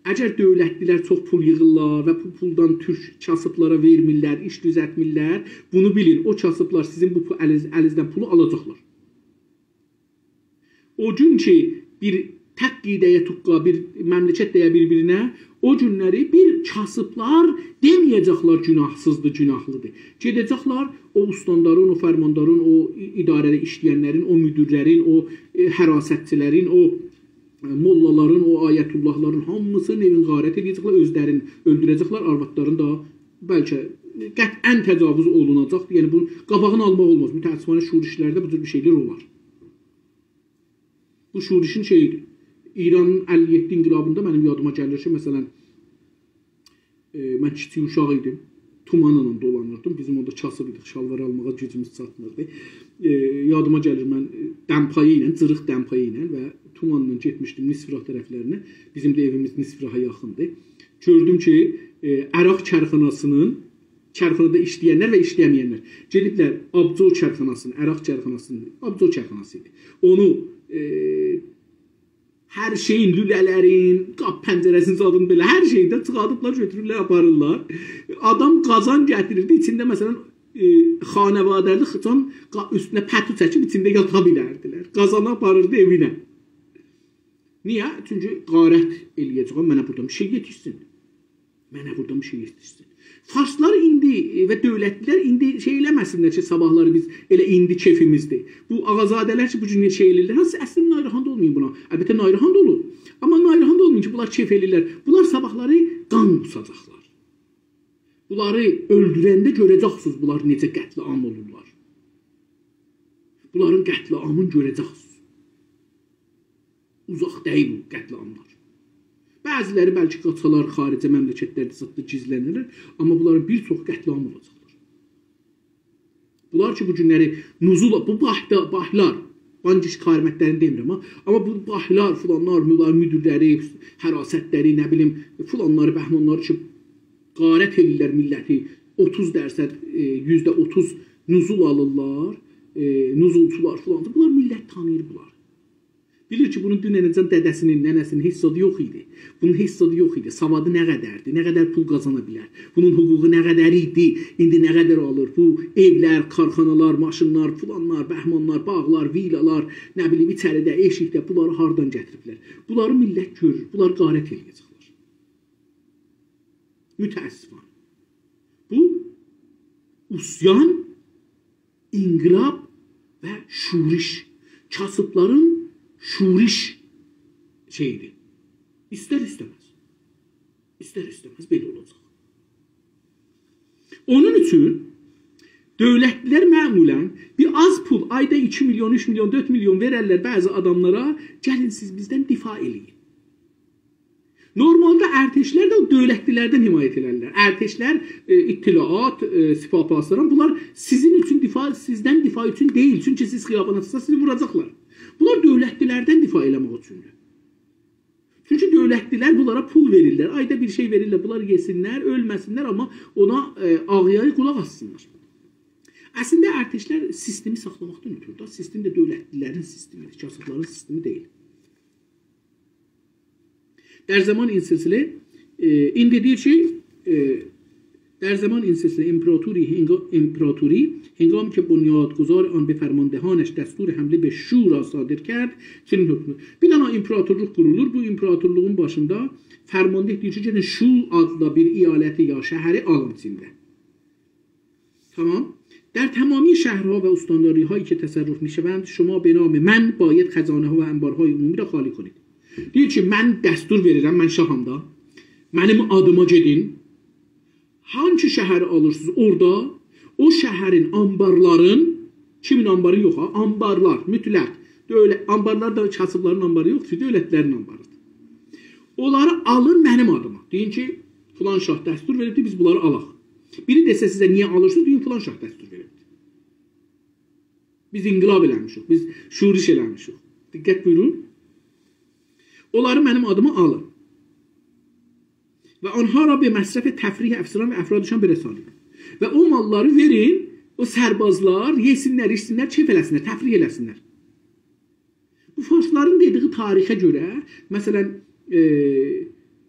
əgər dövlətdilər çox pul yığırlar və bu puldan türk kasıblara vermirlər, iş düzəltmirlər, bunu bilin, o kasıblar sizin bu əlinizdən pulu alacaqlar. O gün ki, bir təqqidəyə tuqqa, bir məmləkət deyə bir-birinə, o günləri bir kasıblar deməyəcəklər günahsızdır, günahlıdır. Gedəcəklər o ustandarın, o fərmandarın, o idarədə işləyənlərin, o müdürlərin, o hərasətçilərin, o mollaların, o ayətullahların hamısının evin qarət edəcəklər, özlərini öldürəcəklər, arvadların da bəlkə qətən təcavüz olunacaqdır. Yəni, bunun qabağını almaq olmaz. Mütəəssifانə şurişlərdə bu cür bir şeylər olar. Bu şurişin şeyidir. İranın 57 inqilabında mənim yadıma gəlir ki, məsələn, mən kiçik uşaq idim, tumanla dolanırdım, bizim orada kasıb idik, şalvar almağa gücümüz çatmırdı. Yadıma gəlir, mən dəmpayı ilə, cırıq dəmpayı ilə və tumanla getmişdim Nisfirah tərəflərinə, bizim də evimiz Nisfiraha yaxındır. Gördüm ki, Əraq kərxanada işləyənlər və işləyəməyənlər gediblər Abco kərxanasını, Əraq kərxanasını, Abco kərxanası idi. Onu hər şeyin, lülələrin, qap pəncərəsinin zadını belə, hər şeydə çıxadıblar, götürürlər, aparırlar. Adam qazan gətirirdi, içində məsələn, xanəvadəli xıcan üstünə pətu çəkib, içində yata bilərdilər. Qazanı aparırdı evinə. Niyə? Çünki qarət eləyəcək, mənə buradan bir şey yetişsin. Mənə buradan bir şey yetişsin. Farslar indi və dövlətlilər indi şey eləməsinlər ki, sabahları biz elə indi kefimizdir. Bu ağazadələr ki, bu cür şey eləyirlər. Əslində narahat olmayın buna. Əlbəttə narahat olun. Amma narahat olmayın ki, bunlar kef eləyirlər. Bunlar sabahları qan qusacaqlar. Bunları öldürəndə görəcəksiniz, bunlar necə qətliam olurlar. Bunların qətliamını görəcəksiniz. Uzaq deyil bu qətliamlar. Bəziləri bəlkə qaçalar, xaricə məmləkətlərdə zətdə gizlənirlər, amma bunların bir çox qətliam olacaqlar. Bunlar ki, bu günləri nuzula, bu bahlar, banc işğalətlərini demirəm, amma bu bahlar, filanlar, müdürləri, hərasətləri, nə bilim, filanları, bəhmanları ki, qarət edirlər milləti, 30%, %30 nuzul alırlar, nuzulçular filandır. Bunlar millət tanıyır bunlar. Bilir ki, bunun dünənəcən dədəsinin, nənəsinin hessadı yox idi. Bunun hessadı yox idi. Savadı nə qədərdir? Nə qədər pul qazana bilər? Bunun hüququ nə qədər idi? İndi nə qədər alır? Bu evlər, karxanalar, maşınlar, filanlar, bəhmanlar, bağlar, villalar, nə bilim, içəridə, eşikdə bunları hardan gətiriblər? Bunları millət görür. Bunlar qarət eləyəcəklər. Mütəəssifən. Bu, üsyan, inqilab və şuriş. Kasıbların şuriş şeydir. İstər istəməz. İstər istəməz belə olacaq. Onun üçün dövlətlilər məmulən bir az pul, ayda 2 milyon, 3 milyon, 4 milyon verərlər bəzi adamlara, gəlin siz bizdən difa eləyin. Normalda ərteşlər də dövlətlilərdən himayət elərlər. Ərteşlər, ittilaat, sipah-pasdaran, bunlar sizin üçün difa, sizdən difa üçün deyil. Çünki siz xiyabana çıxsa sizi vuracaqlar. Bunlar dövlətlilərdən difa eləmək üçündür. Çünki dövlətlilər bunlara pul verirlər, ayda bir şey verirlər, bunlar yesinlər, ölməsinlər, amma ona ağıyayı qulaq assınlar. Əslində ərteşlər sistemi saxlamaqdan ötürür. Sistem də dövlətlilərin sistemidir, kasıbların sistemi deyil. در زمان این سلسله این دیدی چی؟ در زمان این سلسله امپراتوری هنگامی که بنیادگذار آن به فرماندهانش دستور حمله به شو را صادر کرد چنین حکم. Bir tane imparatorluk kurulur. Bu imparatorluğun başında fermandeh deyir ki, Şu adlı bir eyaleti ya şehri alın içinde. Tamam. در تمامی شهرها و استانداری هایی که تصرف می شوند شما به نام من باید خزانه ها و انبارهای عمومی را خالی کنید. Deyir ki, mən dəstur verirəm, mən şaham da. Mənim adıma gedin. Hangi şəhəri alırsınız? Orada o şəhərin ambarların, kimin ambarı yox ha? Ambarlar, mütləq. Ambarlar da kasıbların ambarı yoxdur, dövlətlərin ambarıdır. Onları alın mənim adıma. Deyin ki, filan şah dəstur veribdir, biz bunları alaq. Biri desə sizə niyə alırsınız? Deyin, filan şah dəstur veribdir. Biz inqilab eləmişik, biz şuriş eləmişik. Diqqət buyurun. Onları mənim adıma alın. Və onha ra be məsrəf təfrih əfsiran və əfradışan birəsalin. Və o malları verin, o sərbazlar yesinlər, içsinlər, keyf eləsinlər, təfrih eləsinlər. Bu farsların dediği tarixə görə, məsələn,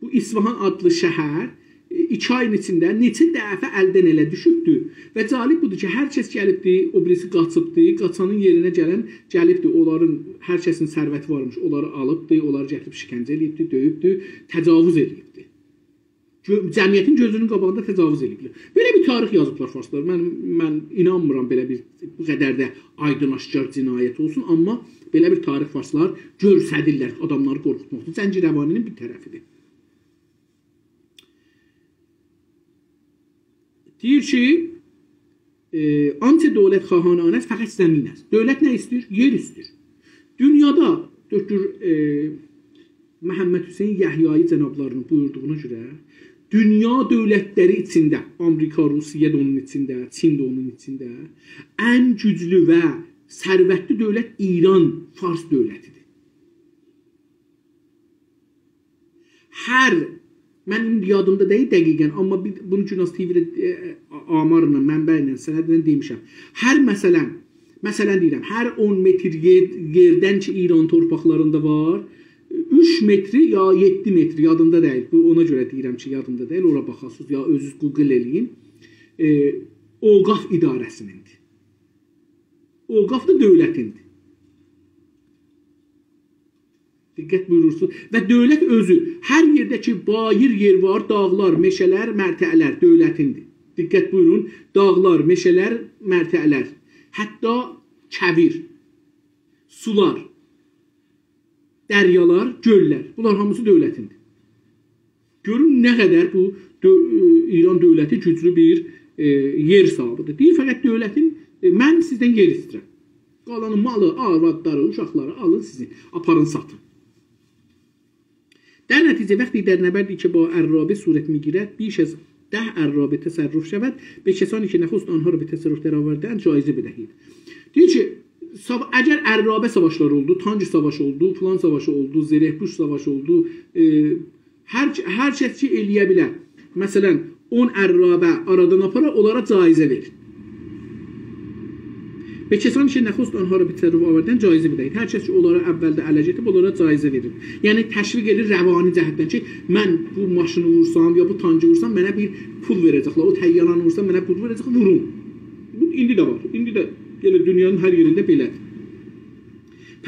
bu İsfahan adlı şəhər 2 ayın içində neçə dəfə əldən elə düşübdür. Və cəlib budur ki, hər kəs gəlibdir, o birisi qaçıbdır, qaçanın yerinə gələn gəlibdir, onların, hər kəsin sərvəti varmış, onları alıbdır, onları gətirib şikəncə eləyibdir, döyübdür, təcavüz eləyibdir. Cəmiyyətin gözünün qabağında təcavüz eləyibdir. Belə bir tarix yazıblar farslar. Mən inanmıram belə bir, bu qədər də aydın aşkar cinayət olsun, amma belə bir tarix farslar görsədirlər, adamları qorxutmaqdır. Zəncirəvaninin bir tərəfidir. Deyir ki, anti-dövlət xahananəs fəqət zəmin است. Dövlət nə istəyir? Yer istəyir. Dünyada Dr. Məhəmməd Hüseyin Yəhyai cənablarının buyurduğuna görə dünya dövlətləri içində, Amerika, Rusiya da onun içində, Çin də onun içində ən güclü və sərvətli dövlət İran, Fars dövlətidir. Mən indi yadımda deyil dəqiqən, amma bunu Günas TV-də amarla, mənbəylə, sənədlə demişəm. Hər məsələn deyirəm, hər 10 metr yerdən ki İran torpaqlarında var, 3 metri ya 7 metri yadımda deyil. Ona görə deyirəm ki, yadımda deyil, ora baxasınız, ya özünüz Google eləyin. Oqaf idarəsinindir. Oqaf da dövlətindir. Diqqət buyurursunuz. Və dövlət özü, hər yerdəki bayır yer var, dağlar, meşələr, mərtəələr dövlətindir. Diqqət buyurun. Dağlar, meşələr, mərtəələr, hətta kəbir, sular, dəryalar, göllər. Bunlar hamısı dövlətindir. Görün nə qədər bu İran dövləti güclü bir yer sahibidir. Deyir, fəqət dövlətin mən sizdən yer istəyirəm. Qalanın malı, arvadları, uşaqları alın sizin, aparın satın. در نتیجه وقتی در نبردی که با عرابه صورت میگیرد بیش از 10 عرابه تصرف شود به کسانی که نخست آنها رو به تصرف درآوردند جایزه بدهید. Diyor ki eğer Ərrabə savaşları oldu, Tanc savaşı oldu, Plan savaşı oldu, Zerehbuş savaşı oldu, hər kəs ki eləyə bilər. Məsələn 10 Ərrabə aradan apara onlara caizə verin. Ve kesani ki nəxust onları bir tərəf avərdən caizə bedəyid. Hər kəs ki onlara əvvəldə ələc etib, onlara caizə verin. Yəni təşviq edir rəvani cəhətdən ki, mən bu maşını vursam, ya bu tancı vursam, mənə bir pul verəcəklər. O təyyananı vursam, mənə pul verəcəklər, vurum. Bu indi də var. İndi də yəni dünyanın hər yerində belədir.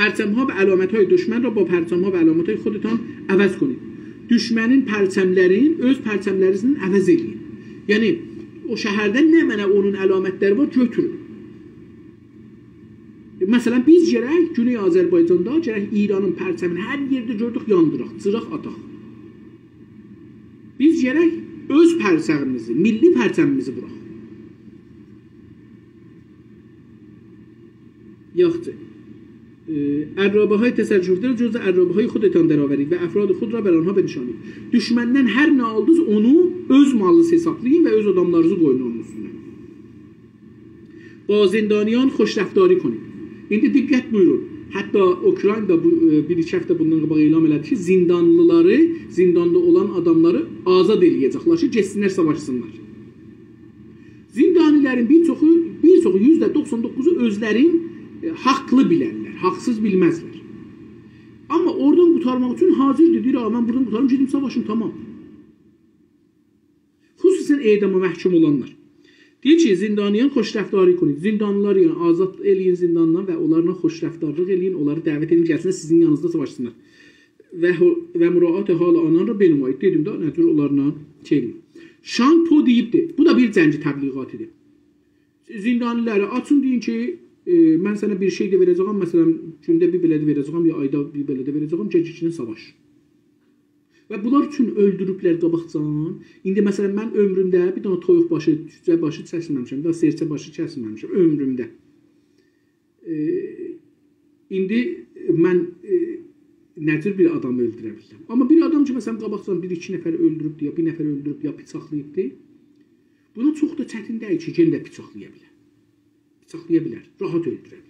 Pərçəmha və əlamətهای düşmən را با pərçəmha və əlamətهای خودتان əvəz کنید. Düşmənin pərçəmlərin öz pərçəmlərinizin əvəz edin. Yəni o şəhərdə nə mənə onun əlamətləri var, götürün. Məsələn biz gərək Güney Azərbaycanda gərək İranın pərçəmini hər yerdə gördük yandıraq, cıraq ataq. Biz gərək öz pərçəmimizi, milli pərçəmimizi vuraq. Yaxçı. Ərrabəhay təsərrüflər cüzdə ərrabəhay xudetən dərəvərید və əfrad xud را بر آنها بنشانید. Düşməndən hər nə aldınız onu öz malınız hesablayın və öz adamlarınızı qoyun onun üstünə. با زندانیان خوشرفتاری کنید. İndi diqqət buyurun. Hətta Ukraynada bir-iki həftə bundan qabaq elan elədi ki, zindanda olan adamları azad eləyəcəklər ki, getsinlər savaşsınlar. Zindanilərin bir çoxu %99'u özlərin haqlı bilərlər, haqsız bilməzlər. Amma oradan qurtarmaq üçün hazırdır. Deyir, mən buradan qurtarım, gedim savaşım, tamam. Xüsusən edama məhkum olanlar. Deyir ki, zindaniyan xoşrəftarı konid. Zindanlıları yəni azad eləyin zindandan və onlarla xoşrəftarlıq eləyin, onları dəvət edin, gəlsinlər sizin yanınızda savaşsınlar. Və müraat hal anan ra benumayid. Dedim də, nəcür onlarla eləyin. Şan po deyibdir. Bu da bir cəngi təbliğatıdır. Zindaniləri açın, deyin ki, mən sənə bir şey də verəcəyəm, məsələn, gündə bir belə də verəcəyəm, ya ayda bir belə də verəcəyəm, gecikinin savaş. Və bunlar üçün öldürüblər qabaqcan. İndi məsələn mən ömrümdə bir dənə toyuq başı, cücə başı kəsilməmişəm, bir dənə serçə başı kəsilməmişəm ömrümdə. İndi mən nəcür bir adam öldürə bilirəm. Amma bir adam ki məsələn qabaqcan 1-2 nəfər öldürübdü, ya 1 nəfər öldürüb, ya bıçaqlayıbdı. Buna çox da çətin deyil ki, yenə də bıçaqlaya bilər. Bıçaqlaya bilər, rahat öldürə bilər.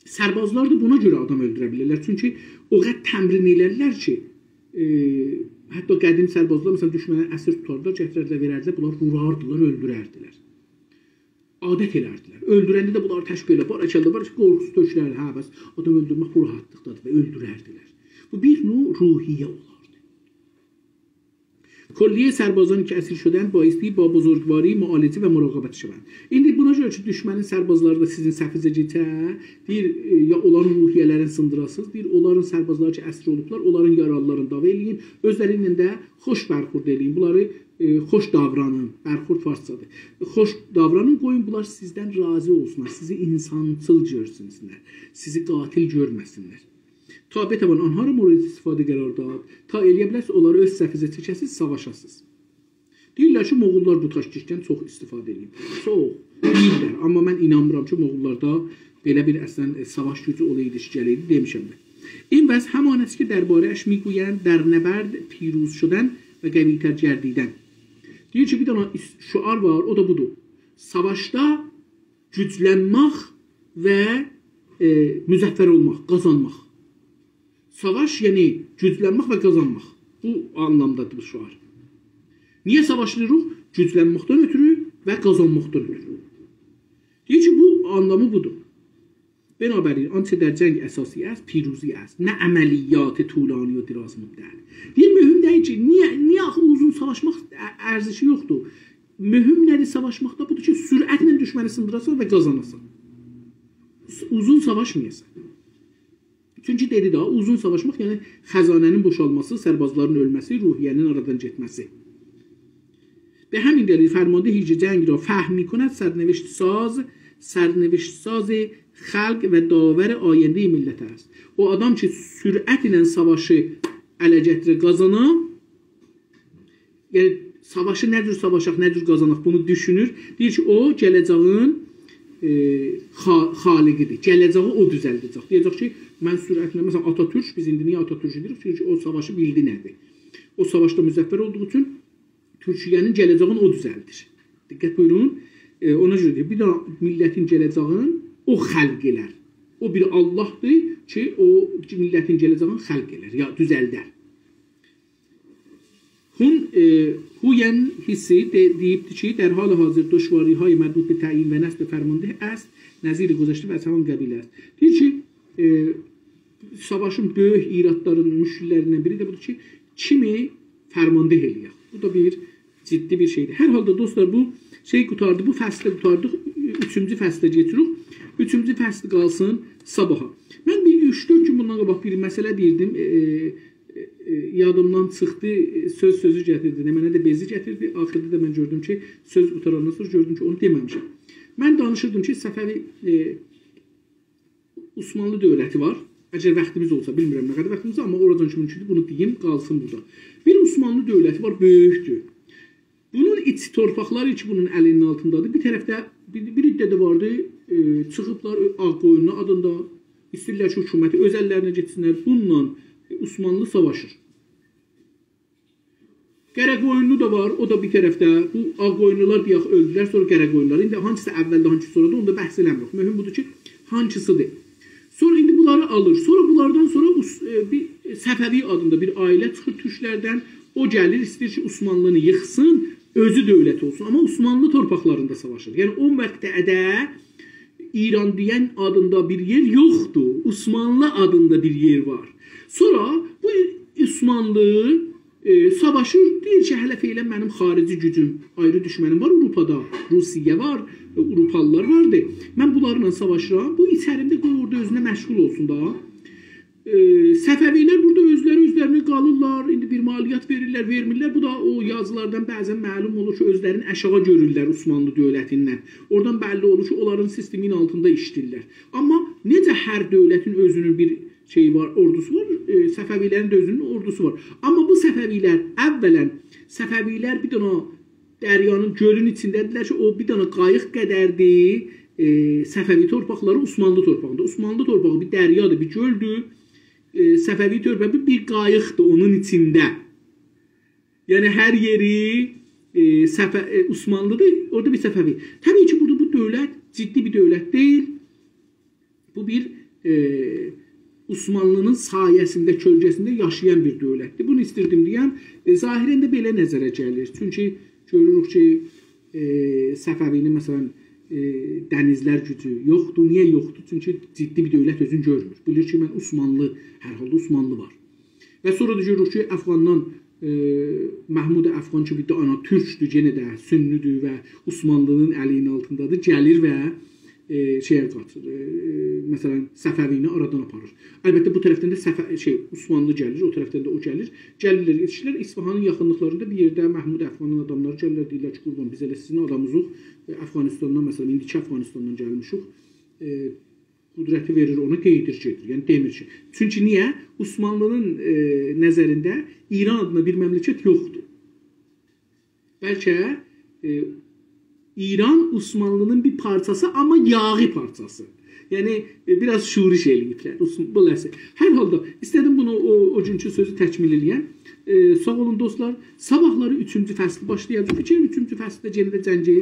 Sərbazlar da buna görə adam öldürə bilirlər. Çünki o qədər təmrin elərlər ki, hətta qədim sərbazlar məsələn düşmənə əsir tutardılar, gətirərdilər, verərdilər, bunlar vurardılar, öldürərdilər. Adət elərdilər. Öldürəndə də bunlar təşkil elə, barakəldə var ki, qorxusu tökülər, hə, bəs adam öldürmək bu rahatlıqdadır və öldürərdilər. Bu bir növ ruhiyyə olardı. کلیه سربازانی که اسیر شدند بایستی با بزرگواری معالجه و مراقبت شوند. İndi buna görə ki, düşmənin sərbazları da sizin səhvizə getə, deyir, ya onların ruhiyyələrini sındırasınız, deyir, onların sərbazları ki, əsir olublar, onların yaralılarını dava eləyin, özlərinin də xoş bərxurd eləyin, bunları xoş davranın, bərxurd farscadır. Xoş davranın, qoyun, bunlar sizdən razı olsunlar, sizi insançıl görsünlər, sizi qatil görməsinlər. Ta betavan onha رو مورد استفاده قرار داد تا eləyə bilərsə onları öz səhvizə çəkəsiz, savaşasız. Deyirlər ki, Moğollar bu təşkildən çox istifadə edib. Çox deyirlər, amma mən inanmıram ki, Moğollarda belə bir əslən savaş gücü olaydı, gələydi demişəm mən. این وضع همان است که درباره‌اش میگویند در نبرد پیروز شدن و قوی‌تر گردیدن. Deyir ki, bir dənə şuar var, o da budur. Savaşda güclənmək və müzəffər olmaq, qazanmaq. Savaş yəni güclənmək və qazanmaq. Bu anlamdadır bu şuar. Niyə savaşırıq? Güclənməkdən ötürü və qazanmaqdan ötürü. Deyir ki, bu anlamı budur. بنابراین آنچه در جنگ اساسی است پیروزی است نه عملیات طولانی و دراز مدت. Deyir mühüm deyil ki, niyə axı uzun savaşmaq ərzişi yoxdur? Mühüm nədir savaşmaqda? Budur ki, sürətlə düşməni sındırasan və qazanasan. Uzun savaşmayasan. Çünki dedi daha uzun savaşmaq yəni xəzanənin boşalması, sərbazların ölməsi, ruhiyyənin aradan getməsi. به همین دلیل فرمانده هیچ جنگ را فهم می‌کند سرنوشت ساز خلق و داور آینده millet است. O adam ki sürət ilə savaşı ələ gətirə qazana, yəni savaşı nə cür savaşaq, nə cür qazanaq bunu düşünür. Deyir ki, o gələcəyin xaliqidir. Gələcəyi o düzəldəcək. Deyəcək ki, mən sürətlə, məsələn Atatürk, biz indi niyə Atatürk deyirik? Çünki o savaşı bildi nədir. O savaşda müzəffər olduğu üçün Türkiyənin gələcəyini o düzəldir. Diqqət buyurun. Ona görə deyir, bir də millətin gələcəyini o xəlq elər. O bir Allahdır ki, o millətin gələcəyini xəlq elər, ya düzəldər. Huyen hissi deyibdir ki, در حال حاضر دشواری‌های مربوط به تعیین و نصب فرمانده است نظیر گذشته و از همان قبیل است. Deyir ki, savaşın böyük iradlarının müşkillərindən biri də budur ki, kimi fərmandeh eləyək. Bu da bir ciddi bir şeydir. Hər halda dostlar bu şey qutardı, bu fəsli qutardıq. 3-cü fəslə keçirik. 3-cü fəsli qalsın sabaha. Mən bir 3-4 gün bundan qabaq bir məsələ deyirdim. Yadımdan çıxdı, sözü gətirdi. Mənə də bezi gətirdi. Axırda da mən gördüm ki, söz qutarandan sonra gördüm ki, onu deməmişəm. Mən danışırdım ki, Səfəvi Osmanlı dövləti var. Əgər vaxtımız olsa, bilmirəm nə qədər vaxtımız, amma oradan ki mümkündür, bunu deyim, qalsın burada. Bir Osmanlı dövləti var, böyükdür. Bunun iç torpaqları ki, bunun əlinin altındadır. Bir tərəfdə, bir iddiada vardı, çıxıblar Ağqoyunlu adında, istəyirlər ki, hökuməti öz əllərinə getsinlər, bununla Osmanlı savaşır. Qərəqoyunlu da var, o da bir tərəfdə. Bu Ağqoyunlular deyək öldülər, sonra Qərəqoyunlular. İndi hansısı əvvəldə, hansısı sonradır, onda bəhs eləmirik. Mühüm budur ki, hansısıdır. Sonra indi bunları alır. Sonra bunlardan sonra bir Səfəvi adında bir ailə çıxır türklərdən. O gəlir, istəyir ki, Osmanlını yıxsın, özü dövlət olsun. Amma Osmanlı torpaqlarında savaşır. Yəni, o məqtədə İran deyən adında bir yer yoxdur. Osmanlı adında bir yer var. Sonra bu Osmanlı savaşır, deyir ki, hələ feylən mənim xarici gücüm, ayrı düşmənim var Avropada, Rusiya var, Avropalılar vardır. Mən bunlarla savaşıram, bu içərimdə orada özünə məşğul olsun da. Səfəvilər burada özlərinə qalırlar, indi bir maliyyat verirlər, vermirlər. Bu da o yazılardan bəzən məlum olur ki, özlərini aşağı görürlər Osmanlı dövlətindən. Oradan bəlli olur ki, onların sistemin altında işləyirlər. Amma necə hər dövlətin özünün bir şey var, ordusu var, Səfəvilərin də özünün ordusu var. Amma bu Səfəvilər, əvvələn Səfəvilər bir dənə dəryanın, gölün içindədirlər ki, o bir dənə qayıq qədərdir, Səfəvi torpaqları Osmanlı torpağında. Osmanlı torpağı bir dəryadır, bir göldür. Səfəvi torpağı bir qayıqdır onun içində. Yəni hər yeri Osmanlıdır, orada bir Səfəvi. Təbii ki, burada bu dövlət ciddi bir dövlət deyil. Bu bir Osmanlının sayəsində, kölgəsində yaşayan bir dövlətdir. Bunu istirdim deyəm, zahirən də belə nəzərə gəlir. Çünki görürük ki, Səfəvinin məsələn dənizlər gücü yoxdur. Niyə yoxdur? Çünki ciddi bir dövlət özünü görmür. Bilir ki, mən Osmanlı, hər halda Osmanlı var. Və sonra da görürük ki, Əfqandan Mahmud Əfqan ki, bir də ana türkdür, yenə də sünnüdür və Osmanlının əlinin altındadır, gəlir və şeyə qaçır, məsələn, Səfəvini aradan aparır. Əlbəttə, bu tərəfdən də Osmanlı gəlir, o tərəfdən də o gəlir. Gəlirlər, yetişirlər, İsfahanın yaxınlıqlarında bir yerdə Mahmud Əfqanın adamları gəlirlər, deyirlər ki, qurban, biz elə sizin adamızıq, Əfqanistandan, məsələn, indiki Əfqanistandan gəlmişik, qudrəti verir, ona qeydir gedir, yəni demir ki. Çünki niyə? Osmanlının nəzərində İran adına bir məmləkət yoxdur. Bəlkə İran Osmanlının bir parçası, amma yağı parçası. Yəni, biraz şuriş eləyiblər. Hər halda, istədim bunu o günkü sözü təkmil eləyən. Sağ olun dostlar. Sabahları 3-cü fəsli başlayacaq. 3-cü fəslidə yenə cəngi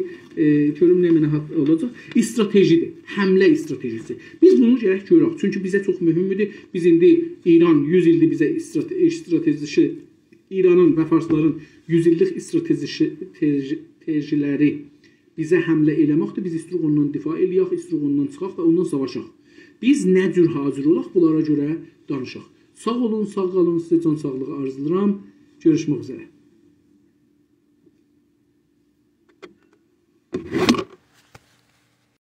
görüm nə mənə olacaq. İstratejidir. Həmlə stratejisi. Biz bunu gərək görək. Çünki bizə çox mühümdür. Biz indi İran 100 ildir bizə stratejisi, İranın və Farsların 100 illik stratejiləri bizə həmlə eləməkdir. Biz istəyirik ondan difa eləyək, istəyirik ondan çıxaq və ondan savaşaq. Biz nə cür hazır olaq, bunlara görə danışaq. Sağ olun, sağ qalın, sizə can sağlığı arzulayıram. Görüşmək üzrə.